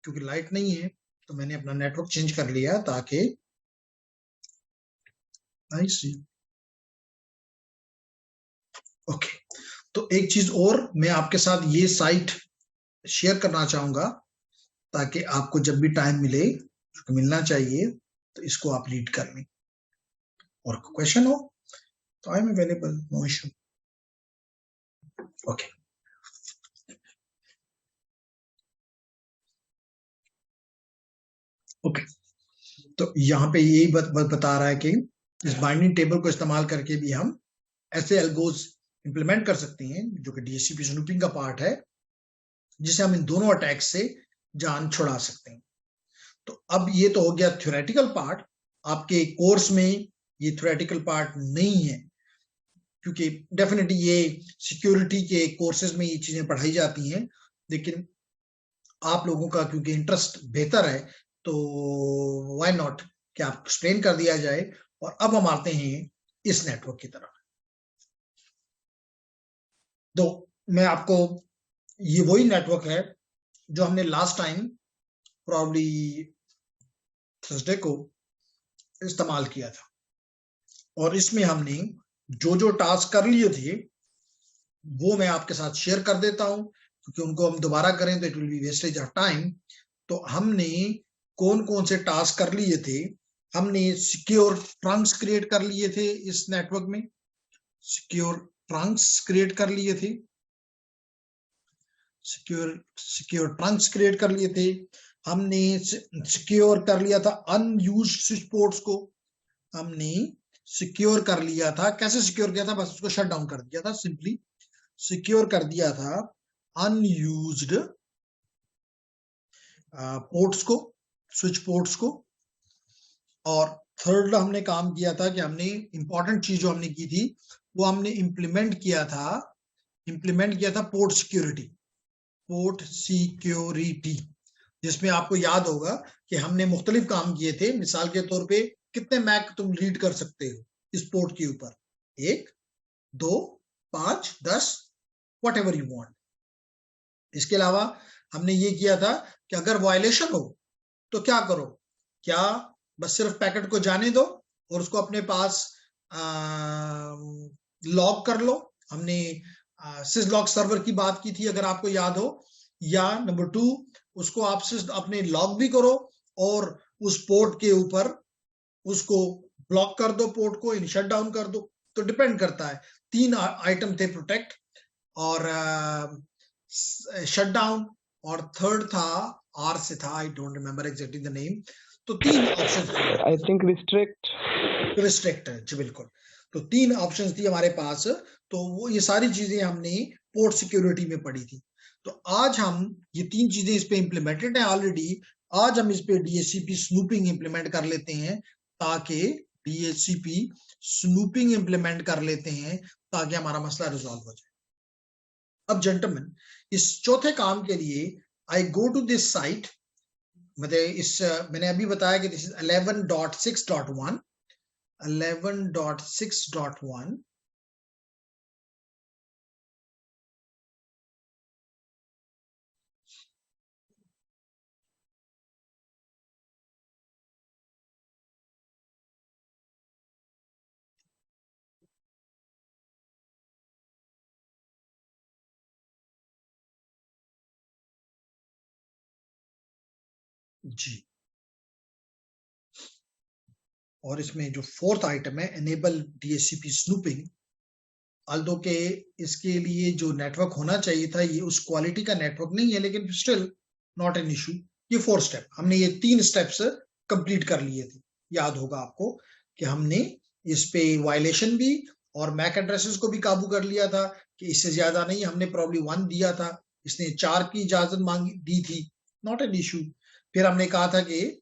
क्योंकि लाइट नहीं है तो मैंने अपना नेटवर्क चेंज कर लिया ताकि सी। ओके, तो एक चीज और मैं आपके साथ ये साइट शेयर करना चाहूंगा ताकि आपको जब भी टाइम मिले, जो मिलना चाहिए, तो इसको आप रीड कर लें, और क्वेश्चन हो तो I am available, no issue. Okay, okay, तो यहाँ पे यही बता रहा है कि इस बाइंडिंग टेबल को इस्तेमाल करके भी हम ऐसे एल्गोज इंप्लीमेंट कर सकते हैं जो कि DHCP स्नूपिंग का पार्ट है, जिसे हम इन दोनों अटैक से जान छुड़ा सकते हैं। तो अब ये तो हो गया थ्योरेटिकल पार्ट। आपके कोर्स में ये थ्योरेटिकल पार्ट नहीं है, क्योंकि डेफिनेटली ये सिक्योरिटी के कोर्सेज में ये चीजें पढ़ाई जाती हैं, लेकिन आप लोगों का क्योंकि इंटरेस्ट बेहतर है तो व्हाई नॉट कि आप एक्सप्लेन कर दिया जाए। और अब हम आते हैं इस नेटवर्क की तरफ। तो मैं आपको, ये वही नेटवर्क है जो हमने लास्ट टाइम प्रॉब्ली थर्सडे को इस्तेमाल किया था, और इसमें हमने जो जो टास्क कर लिए थे वो मैं आपके साथ शेयर कर देता हूं, क्योंकि उनको हम दोबारा करें तो it will B wastage of time. तो हमने कौन कौन से टास्क कर लिए थे? हमने सिक्योर ट्रंक्स क्रिएट कर लिए थे इस नेटवर्क में, सिक्योर ट्रंक्स क्रिएट कर लिए थे, सिक्योर ट्रंक्स क्रिएट कर लिए थे। हमने सिक्योर कर लिया था अनयूज्ड स्विच पोर्ट्स को, हमने सिक्योर कर लिया था। कैसे सिक्योर किया था? बस उसको शट डाउन कर दिया था, सिंपली सिक्योर कर दिया था अनयूज्ड पोर्ट्स को, स्विच पोर्ट्स को। और थर्ड हमने काम किया था कि हमने इंपॉर्टेंट चीज जो हमने की थी वो हमने इम्प्लीमेंट किया था पोर्ट सिक्योरिटी, जिसमें आपको याद होगा कि हमने मुख्तलिफ काम किए थे। मिसाल के तौर पे कितने मैक तुम रीड कर सकते हो इस पोर्ट के ऊपर? 1, 2, 5, 10, वट एवर यू वॉन्ट। इसके अलावा हमने ये किया था कि अगर वायलेशन हो तो क्या करो, क्या बस सिर्फ पैकेट को जाने दो और उसको अपने पास लॉग कर लो। हमने सिसलॉग सर्वर की बात की थी, अगर आपको याद हो। या नंबर 2, उसको आप अपने लॉग भी करो और उस पोर्ट के ऊपर उसको ब्लॉक कर दो, पोर्ट को शट डाउन कर दो। तो डिपेंड करता है। 3 आइटम थे, प्रोटेक्ट और शट डाउन, और थर्ड था आर से था, I don't remember exactly the name. तो 3 ऑप्शंस थे। आई थिंक रिस्ट्रिक्ट है जी, बिल्कुल। तो 3 ऑप्शंस थी हमारे पास। तो वो ये सारी चीजें हमने पोर्ट सिक्योरिटी में पढ़ी थी। तो आज हम ये 3 चीजें इस पे इम्प्लीमेंटेड है ऑलरेडी। आज हम इस पे डीएचसीपी स्नूपिंग इम्प्लीमेंट कर लेते हैं, ताकि डीएचसीपी स्नूपिंग इम्प्लीमेंट कर लेते हैं ताकि हमारा मसला रिजॉल्व हो जाए। अब जेंटलमैन, इस चौथे काम के लिए आई गो टू दिस साइट। मतलब मैंने अभी बताया कि दिस इज 11.6.1 11.6.1। जी, और इसमें जो फोर्थ आइटम है, एनेबल डीएचसीपी स्नूपिंग। अल्दो के इसके लिए जो नेटवर्क होना चाहिए था ये उस क्वालिटी का नेटवर्क नहीं है, लेकिन स्टिल नॉट एन इशू। ये 4 स्टेप हमने, ये 3 स्टेप्स कंप्लीट कर लिए थे। याद होगा आपको कि हमने इस पे वायलेशन भी और मैक एड्रेसेस को भी काबू कर लिया था कि इससे ज्यादा नहीं। हमने प्रॉब्ली 1 दिया था, इसने 4 की इजाजत मांगी दी थी, नॉट एन इशू। फिर हमने कहा था कि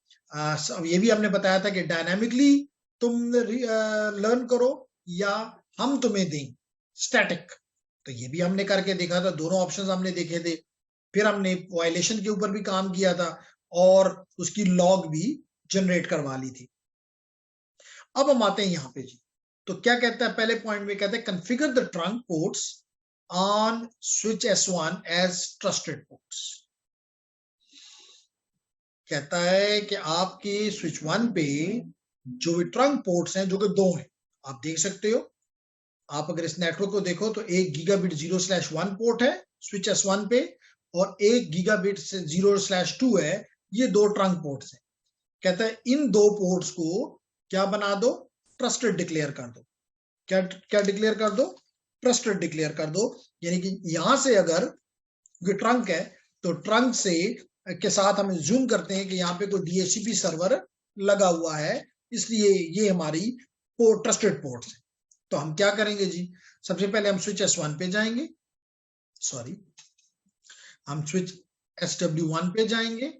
ये भी हमने बताया था कि डायनामिकली तुम लर्न करो या हम तुम्हें दें स्टैटिक। तो ये भी हमने करके देखा था, दोनों ऑप्शंस हमने देखे थे। फिर हमने वायलेशन के ऊपर भी काम किया था और उसकी लॉग भी जनरेट करवा ली थी। अब हम आते हैं यहाँ पे जी। तो क्या कहता है पहले पॉइंट में? कहते हैं configure the trunk ports on switch S1 as trusted ports. कहता है कि आपके स्विच 1 पे जो भी ट्रंक पोर्ट्स हैं, जो कि 2 हैं, आप देख सकते हो। आप अगर इस नेटवर्क को देखो तो 1 गीगाबिट 0/1 पोर्ट है स्विच S1 पे, और 1 गीगाबिट 0/2 है। ये 2 ट्रंक पोर्ट्स हैं। कहता है इन 2 पोर्ट्स को क्या बना दो? ट्रस्टेड डिक्लेयर कर दो। क्या डिक्लेयर कर दो? ट्रस्टेड डिक्लेयर कर दो। यानी कि यहां से अगर ये ट्रंक है तो ट्रंक से के साथ हम जूम करते हैं कि यहाँ पे कोई डीएचसीपी सर्वर लगा हुआ है, इसलिए ये हमारी ट्रस्टेड पोर्ट्स है। तो हम क्या करेंगे जी? सबसे पहले हम स्विच S1 पे जाएंगे, सॉरी, हम स्विच SW1 पे जाएंगे।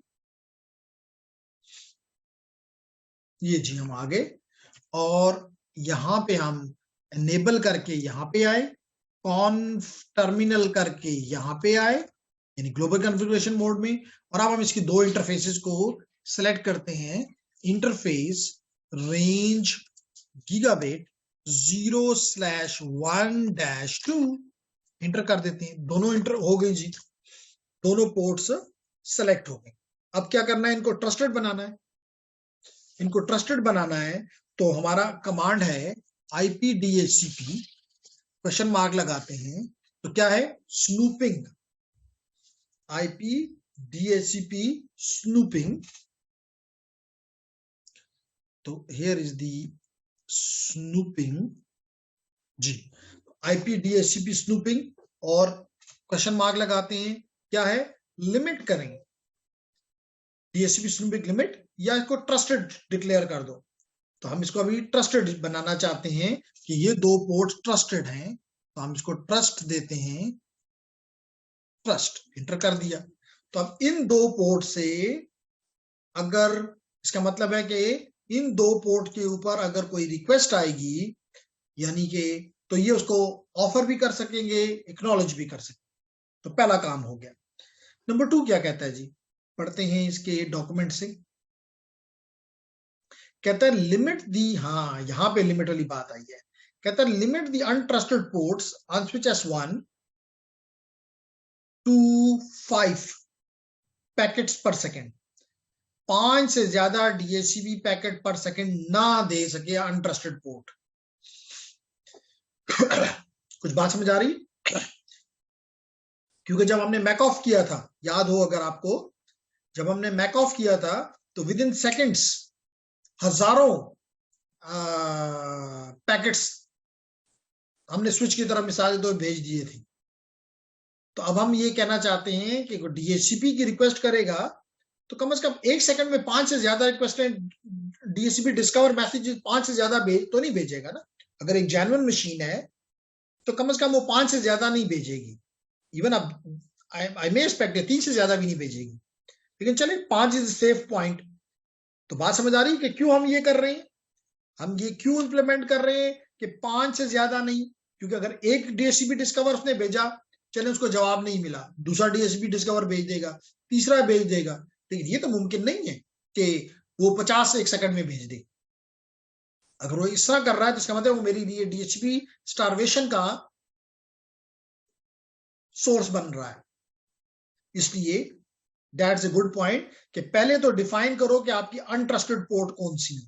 ये जी हम आगे, और यहाँ पे हम एनेबल करके यहाँ पे आए, कॉन्फ टर्मिनल करके यहाँ पे आए, यानी ग्लोबल कॉन्फ़िगरेशन मोड में। और अब हम इसकी 2 इंटरफेसेस को सिलेक्ट करते हैं। इंटरफेस रेंज गीगाबिट 0/1-2 इंटर कर देते हैं। दोनों इंटर हो गई जी, दोनों पोर्ट्स सेलेक्ट हो गए। अब क्या करना है? इनको ट्रस्टेड बनाना है। इनको ट्रस्टेड बनाना है तो हमारा कमांड है IPDHCP, क्वेश्चन मार्क लगाते हैं। तो क्या है? Snooping, IPDHCP snooping. तो हियर इज दी स्नूपिंग जी, IPDHCP स्नूपिंग, और क्वेश्चन मार्क लगाते हैं। क्या है? लिमिट करेंगे, DHCP स्नूपिंग लिमिट, या इसको ट्रस्टेड डिक्लेयर कर दो। तो हम इसको अभी ट्रस्टेड बनाना चाहते हैं कि ये 2 पोर्ट ट्रस्टेड हैं, तो हम इसको ट्रस्ट देते हैं, ट्रस्ट इंटर कर दिया। तो अब इन 2 पोर्ट से अगर इसका मतलब है कि इन 2 पोर्ट के ऊपर अगर कोई रिक्वेस्ट आएगी, यानी कि तो ये उसको ऑफर भी कर सकेंगे, एक्नॉलेज भी कर सकेंगे। तो पहला काम हो गया। नंबर 2 क्या कहता है जी, पढ़ते हैं इसके डॉक्यूमेंट से। कहता है लिमिट दी, हाँ यहां पे लिमिट वाली बात आई है। कहता है limit the untrusted ports on switch S1 to 5 packets per second. 5 से ज्यादा DHCP पैकेट पर सेकेंड ना दे सके अनट्रस्टेड पोर्ट। कुछ बात समझ आ रही? क्योंकि जब हमने मैक ऑफ किया था, याद हो अगर आपको, जब हमने मैक ऑफ किया था तो विद इन सेकेंड्स हजारों पैकेट्स हमने स्विच की तरफ मिसाल दो भेज दिए थे। तो अब हम ये कहना चाहते हैं कि DHCP की रिक्वेस्ट करेगा तो कम से कम 1 सेकंड में 5 से ज्यादा रिक्वेस्ट DHCP डिस्कवर मैसेज 5 से ज्यादा तो नहीं भेजेगा ना। अगर एक जेन्युइन मशीन है तो कम से कम वो 5 से ज्यादा नहीं भेजेगी। इवन अब आई मे एक्सपेक्ट 3 से ज्यादा भी नहीं भेजेगी, लेकिन चले 5 इज सेफ पॉइंट। तो बात समझ आ रही है कि क्यों हम ये कर रहे हैं, हम ये क्यों इंप्लीमेंट कर रहे हैं कि 5 से ज्यादा नहीं। क्योंकि अगर एक DHCP डिस्कवर उसने भेजा, चले उसको जवाब नहीं मिला, दूसरा DHCP डिस्कवर भेज देगा, तीसरा भेज देगा, लेकिन ये तो मुमकिन नहीं है कि वो 50 1 सेकंड में भेज दे। अगर वो इस तरह कर रहा है तो इसका मतलब वो मेरे लिए DHCP स्टारवेशन का सोर्स बन रहा है। इसलिए दैट्स अ गुड पॉइंट कि पहले तो डिफाइन करो कि आपकी अनट्रस्टेड पोर्ट कौन सी है।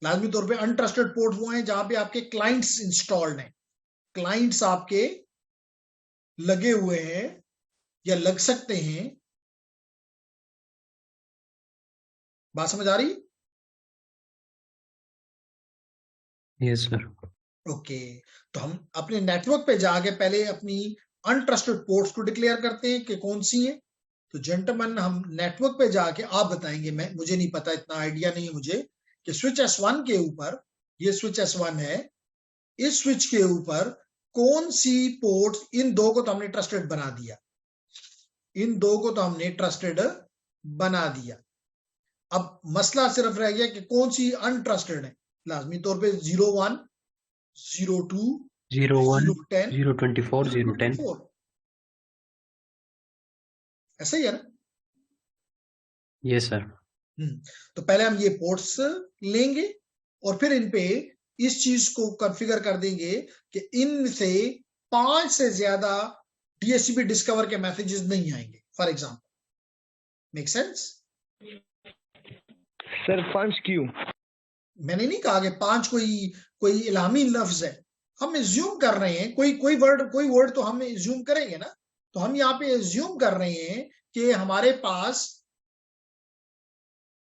लाजमी तौर पे अनट्रस्टेड पोर्ट वो हैं जहां पे आपके क्लाइंट्स इंस्टॉल्ड हैं, क्लाइंट्स आपके लगे हुए हैं या लग सकते हैं। बात समझ आ रही? Yes sir. ओके, तो हम अपने नेटवर्क पे जाके पहले अपनी अनट्रस्टेड पोर्ट्स को डिक्लेयर करते हैं कि कौन सी है। तो जेंटलमैन हम नेटवर्क पे जाके आप बताएंगे, मुझे नहीं पता, इतना आइडिया नहीं है मुझे कि स्विच S1 के ऊपर, ये स्विच S1 है, इस स्विच के ऊपर कौन सी पोर्ट्स, इन 2 को तो हमने ट्रस्टेड बना दिया, इन 2 को तो हमने ट्रस्टेड बना दिया। अब मसला सिर्फ रह गया कि कौन सी अनट्रस्टेड है। लाजमी तौर पे 01, 02, 01, 010, 024, 010। ऐसा ही है ना? Yes sir. तो पहले हम ये पोर्ट्स लेंगे और फिर इन पे इस चीज को कॉन्फ़िगर कर देंगे कि इनसे 5 से ज्यादा DHCP डिस्कवर के मैसेजेस नहीं आएंगे, for example. Make sense? Sir 5 क्यों? मैंने नहीं कहा कि 5 कोई इलामी लफ्ज है, हम एज्यूम कर रहे हैं, कोई वर्ड तो हम एज्यूम करेंगे ना। तो हम यहाँ पे एज्यूम कर रहे हैं कि हमारे पास,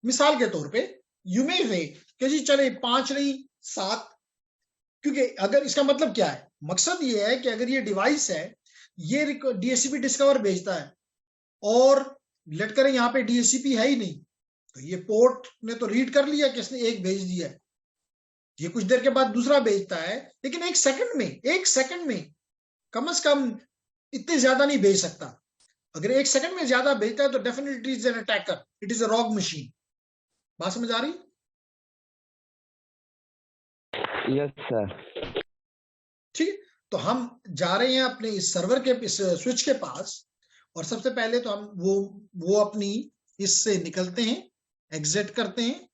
मिसाल के तौर पे यू मे से कि जी चले 5 नहीं 7, क्योंकि अगर इसका मतलब क्या है, मकसद ये है कि अगर ये डिवाइस है, ये DHCP डिस्कवर भेजता है और लेट करें यहाँ पे DHCP है ही नहीं, तो ये पोर्ट ने तो रीड कर लिया कि इसने एक भेज दिया है, ये कुछ देर के बाद दूसरा भेजता है, लेकिन 1 सेकंड में कम से कम इतने ज्यादा नहीं भेज सकता। अगर 1 सेकंड में ज्यादा भेजता है तो definitely it is an attacker, it is a rogue machine. बात समझ आ रही? Yes sir. ठीक है, तो हम जा रहे हैं अपने इस सर्वर के, इस स्विच के पास, और सबसे पहले तो हम वो अपनी इससे निकलते हैं, एग्जिट करते हैं,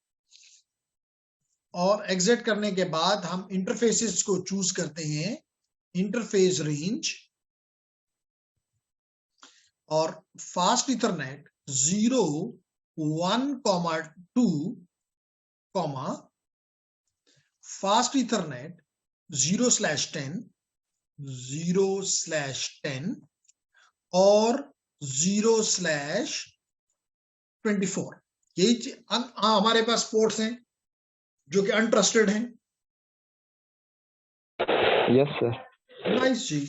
और एग्जिट करने के बाद हम इंटरफेसेस को चूज करते हैं, इंटरफेस रेंज, और फास्ट इथरनेट 0, 1, 2, फास्ट इथरनेट 0/10, 0/10 और 0/24। यही हमारे पास पोर्ट्स हैं जो कि अनट्रस्टेड हैं। Yes sir. नाइस जी,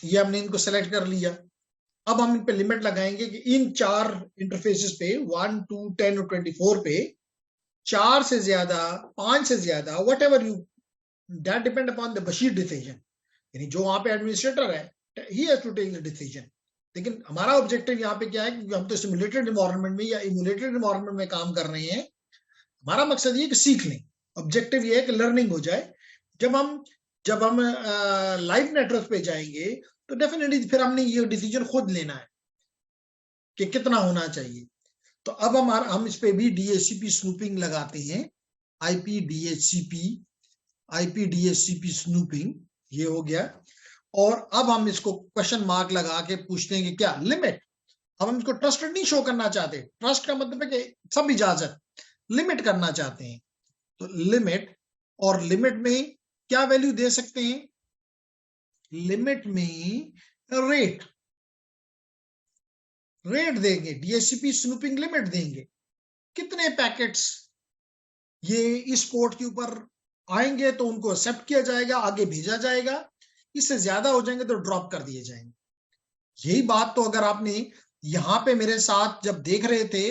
ये हमने इनको सेलेक्ट कर लिया। अब हम इन पे लिमिट लगाएंगे कि इन 4 इंटरफेसेस पे 1, 2, 10 और 24 पे 4 से ज्यादा, 5 से ज्यादा, whatever you, that depend upon the बशीर डिसीजन, यानी जो वहां पे एडमिनिस्ट्रेटर है, he has to take the decision. लेकिन हमारा ऑब्जेक्टिव यहाँ पे क्या है, क्योंकि हम तो सिमुलेटेड एनवायरनमेंट में या इमुलेटेड एनवायरनमेंट में काम कर रहे हैं, हमारा मकसद ये कि सीख लें, ऑब्जेक्टिव ये है कि लर्निंग हो जाए। जब हम लाइव नेटवर्क पे जाएंगे तो डेफिनेटली फिर हमने ये डिसीजन खुद लेना है कि कितना होना चाहिए। तो अब हम इस पे भी डीएचसीपी स्नूपिंग लगाते हैं, आईपी डीएचसीपी स्नूपिंग, ये हो गया। और अब हम इसको क्वेश्चन मार्क लगा के पूछते हैं कि क्या लिमिट, अब हम इसको ट्रस्टेड नहीं शो करना चाहते, ट्रस्ट का मतलब है कि सब इजाजत, लिमिट करना चाहते हैं। तो लिमिट, और लिमिट में क्या वैल्यू दे सकते हैं, लिमिट में रेट देंगे, डीएचसीपी स्नूपिंग लिमिट देंगे, कितने पैकेट्स ये इस पोर्ट के ऊपर आएंगे तो उनको एक्सेप्ट किया जाएगा, आगे भेजा जाएगा, इससे ज्यादा हो जाएंगे तो ड्रॉप कर दिए जाएंगे। यही बात तो अगर आपने यहाँ पे मेरे साथ जब देख रहे थे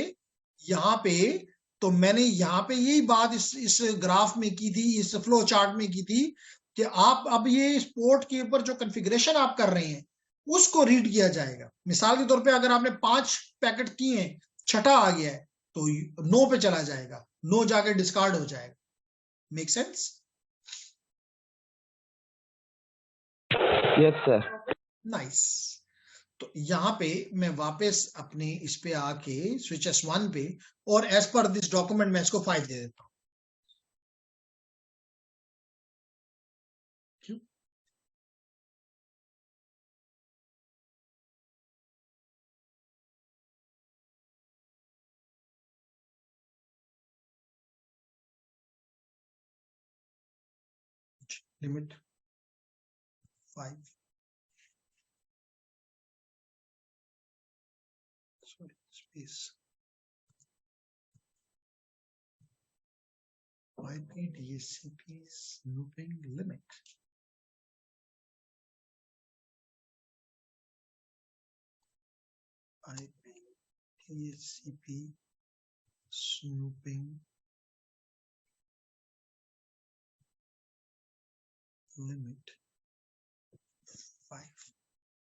यहाँ पे, तो मैंने यहाँ पे यही बात इस ग्राफ में की थी, इस फ्लो चार्ट में की थी कि आप अब ये इस पोर्ट के ऊपर जो कॉन्फ़िगरेशन आप कर रहे हैं उसको रीड किया जाएगा। मिसाल के तौर पे अगर आपने 5 पैकेट किए हैं, छठा आ गया है तो नो पे चला जाएगा, नो जाके डिस्कार्ड हो जाएगा। Make sense? Yes sir. Nice. तो यहाँ पे मैं वापस अपने इस पे आके स्विच S1 पे, और एज पर दिस डॉक्यूमेंट मैं इसको 5 दे देता हूँ। Limit 5, sorry space, IP DHCP snooping limit, IP DHCP snooping limit 5।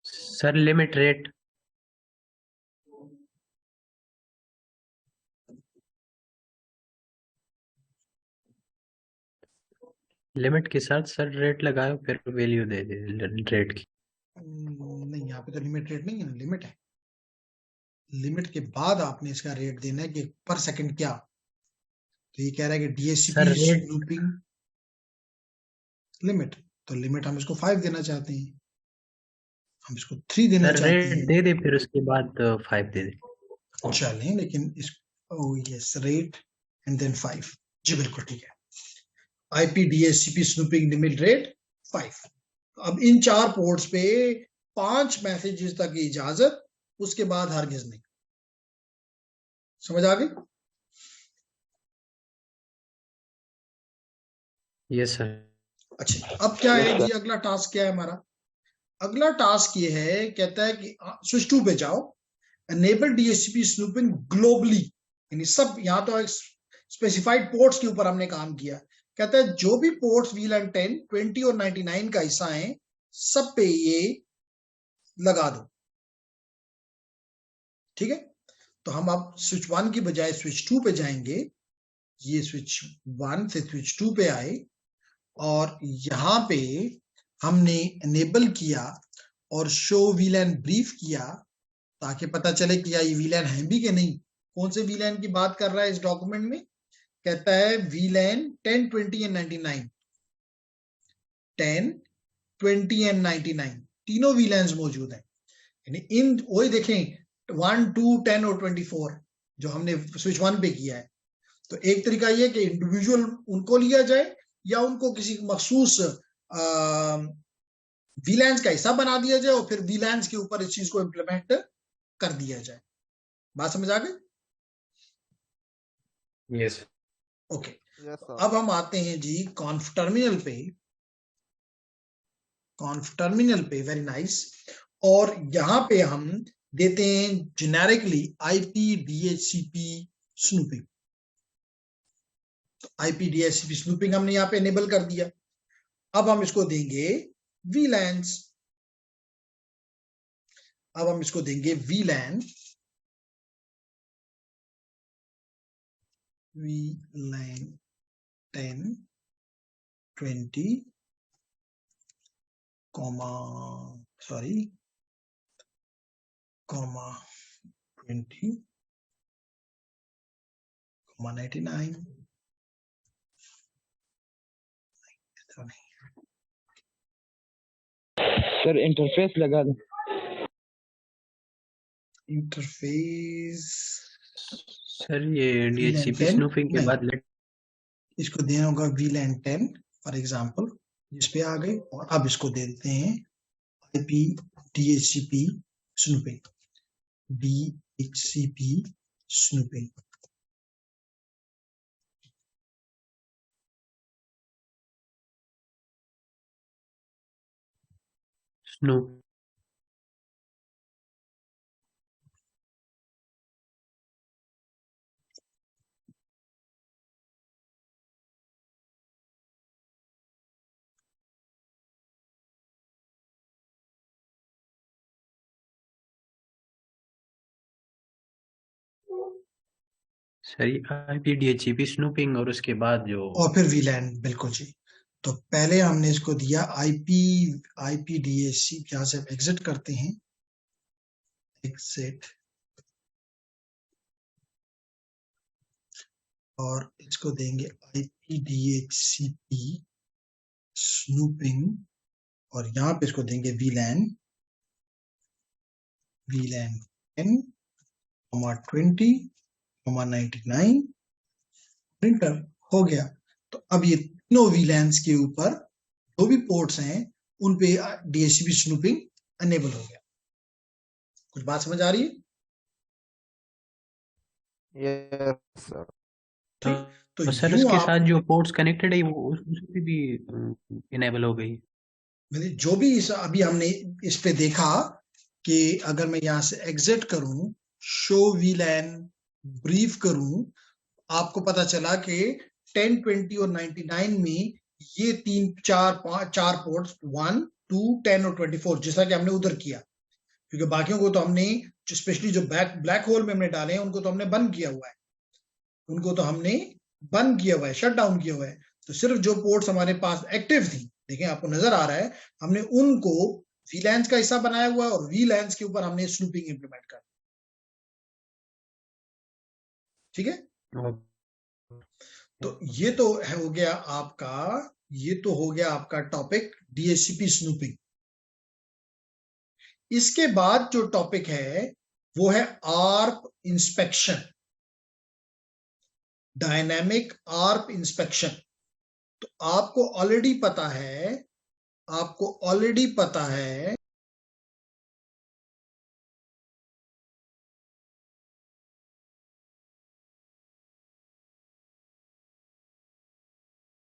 Sir limit rate, limit के साथ सर रेट लगाओ, फिर वैल्यू दे दे रेट की। नहीं, यहाँ पे तो लिमिट रेट नहीं है ना, लिमिट है। लिमिट के बाद आपने इसका रेट देना है कि पर सेकंड क्या। तो ये कह रहा है कि DHCP sir rate, snooping limit, तो लिमिट हम इसको 5 देना चाहते हैं, हम इसको 3 देना सर चाहते रेट हैं। दे दे, फिर उसके बाद 5 दे दे। चलें, लेकिन इस यस रेट एंड देन 5, जी बिल्कुल ठीक है। IP DHCP snooping limit rate 5। अब इन 4 पोर्ट्स पे 5 मैसेजेस तक की इजाजत, उसके बाद हरगिज नहीं। समझ आ गई? Yes sir. अच्छा, अब क्या है जी, अगला टास्क क्या है हमारा? अगला टास्क ये है, कहता है कि स्विच 2 पे जाओ, एनेबल डीएचसीपी स्नूपिंग ग्लोबली, यानी सब, यहाँ तो स्पेसिफाइड पोर्ट्स के ऊपर हमने काम किया। कहता है जो भी पोर्ट्स VLAN 10, 20 और 99 का हिस्सा है, सब पे ये लगा दो। ठीक है, तो हम अब स्विच 1 की बजाय स्विच 2 पे जाएंगे। ये स्विच 1 से स्विच 2 पे आए, और यहाँ पे हमने एनेबल किया और शो VLAN ब्रीफ किया, ताकि पता चले कि या ये VLAN है भी कि नहीं। कौन से VLAN की बात कर रहा है इस डॉक्यूमेंट में? कहता है VLAN 10, 20 एंड 99, 10, 20 एंड 99 तीनों VLANs मौजूद हैं। यानी इन वही देखें 1, 2, 10 और 24 जो हमने स्विच 1 पे किया है। तो एक तरीका ये कि इंडिविजुअल उनको लिया जाए, या उनको किसी मखसूस VLANs का हिस्सा बना दिया जाए, और फिर VLANs के ऊपर इस चीज को इम्प्लीमेंट कर दिया जाए। बात समझ आ गई? यस। Okay, yes sir. अब हम आते हैं जी कॉन्फ टर्मिनल पे, कॉन्फ टर्मिनल पे, वेरी नाइस। और यहाँ पे हम देते हैं जेनेरिकली IP DHCP स्नूपिंग। तो आईपी डीएचसीपी स्नूपिंग हमने यहाँ पे एनेबल कर दिया। अब हम इसको देंगे VLANs। अब हम इसको देंगे VLAN 10, 20, comma 20, 99। सर इंटरफेस लगा दो। इंटरफेस सर ये डीएचसीपी 10 स्नूपिंग के नहीं, बाद इसको देना होगा VLAN 10 फॉर एग्जांपल, इस पे आ गए। और अब इसको दे देते हैं IP DHCP snooping, DHCP snooping. Snoop सही आईपी डीएचसीपी स्नूपिंग और उसके बाद जो और फिर VLAN, बिल्कुल जी। तो पहले हमने इसको दिया आईपी डीएचसी, यहाँ से एग्जिट करते हैं, एग्जिट, और इसको देंगे आईपी डीएचसीपी स्नूपिंग, और यहाँ पे इसको देंगे VLAN 10, 20, 99। प्रिंटर हो गया। तो अब ये तीनों VLANs के ऊपर जो भी पोर्ट्स हैं उन पे डीएचसीपी स्नूपिंग अनेबल हो गया। कुछ बात समझ आ रही है? Yes sir. ठीक, तो सर यूं इसके आप साथ जो पोर्ट्स कनेक्टेड है वो उसमें भी इनेबल हो गई। जो भी अभी हमने इस पे देखा कि अगर मैं यहाँ से एग्जिट करूं, शो VLAN ब्रीफ करूं, आपको पता चला कि 10, 20 और 99 में ये 4 पोर्ट्स 1, 2, 10 और 24 जैसा कि हमने उधर किया, क्योंकि बाकियों को तो हमने स्पेशली जो ब्लैक होल में हमने डाले हैं उनको तो हमने बंद किया हुआ है, उनको तो हमने बंद किया हुआ है, शट डाउन किया हुआ है। तो सिर्फ जो पोर्ट्स हमारे पास एक्टिव थी, देखें आपको नजर आ रहा है, हमने उनको VLANs का हिस्सा बनाया हुआ है और VLANs के ऊपर हमने स्नूपिंग इंप्लीमेंट कर, ठीक है। तो ये तो हो गया आपका टॉपिक डीएचसीपी स्नूपिंग। इसके बाद जो टॉपिक है वो है ARP inspection, dynamic ARP inspection. तो आपको ऑलरेडी पता है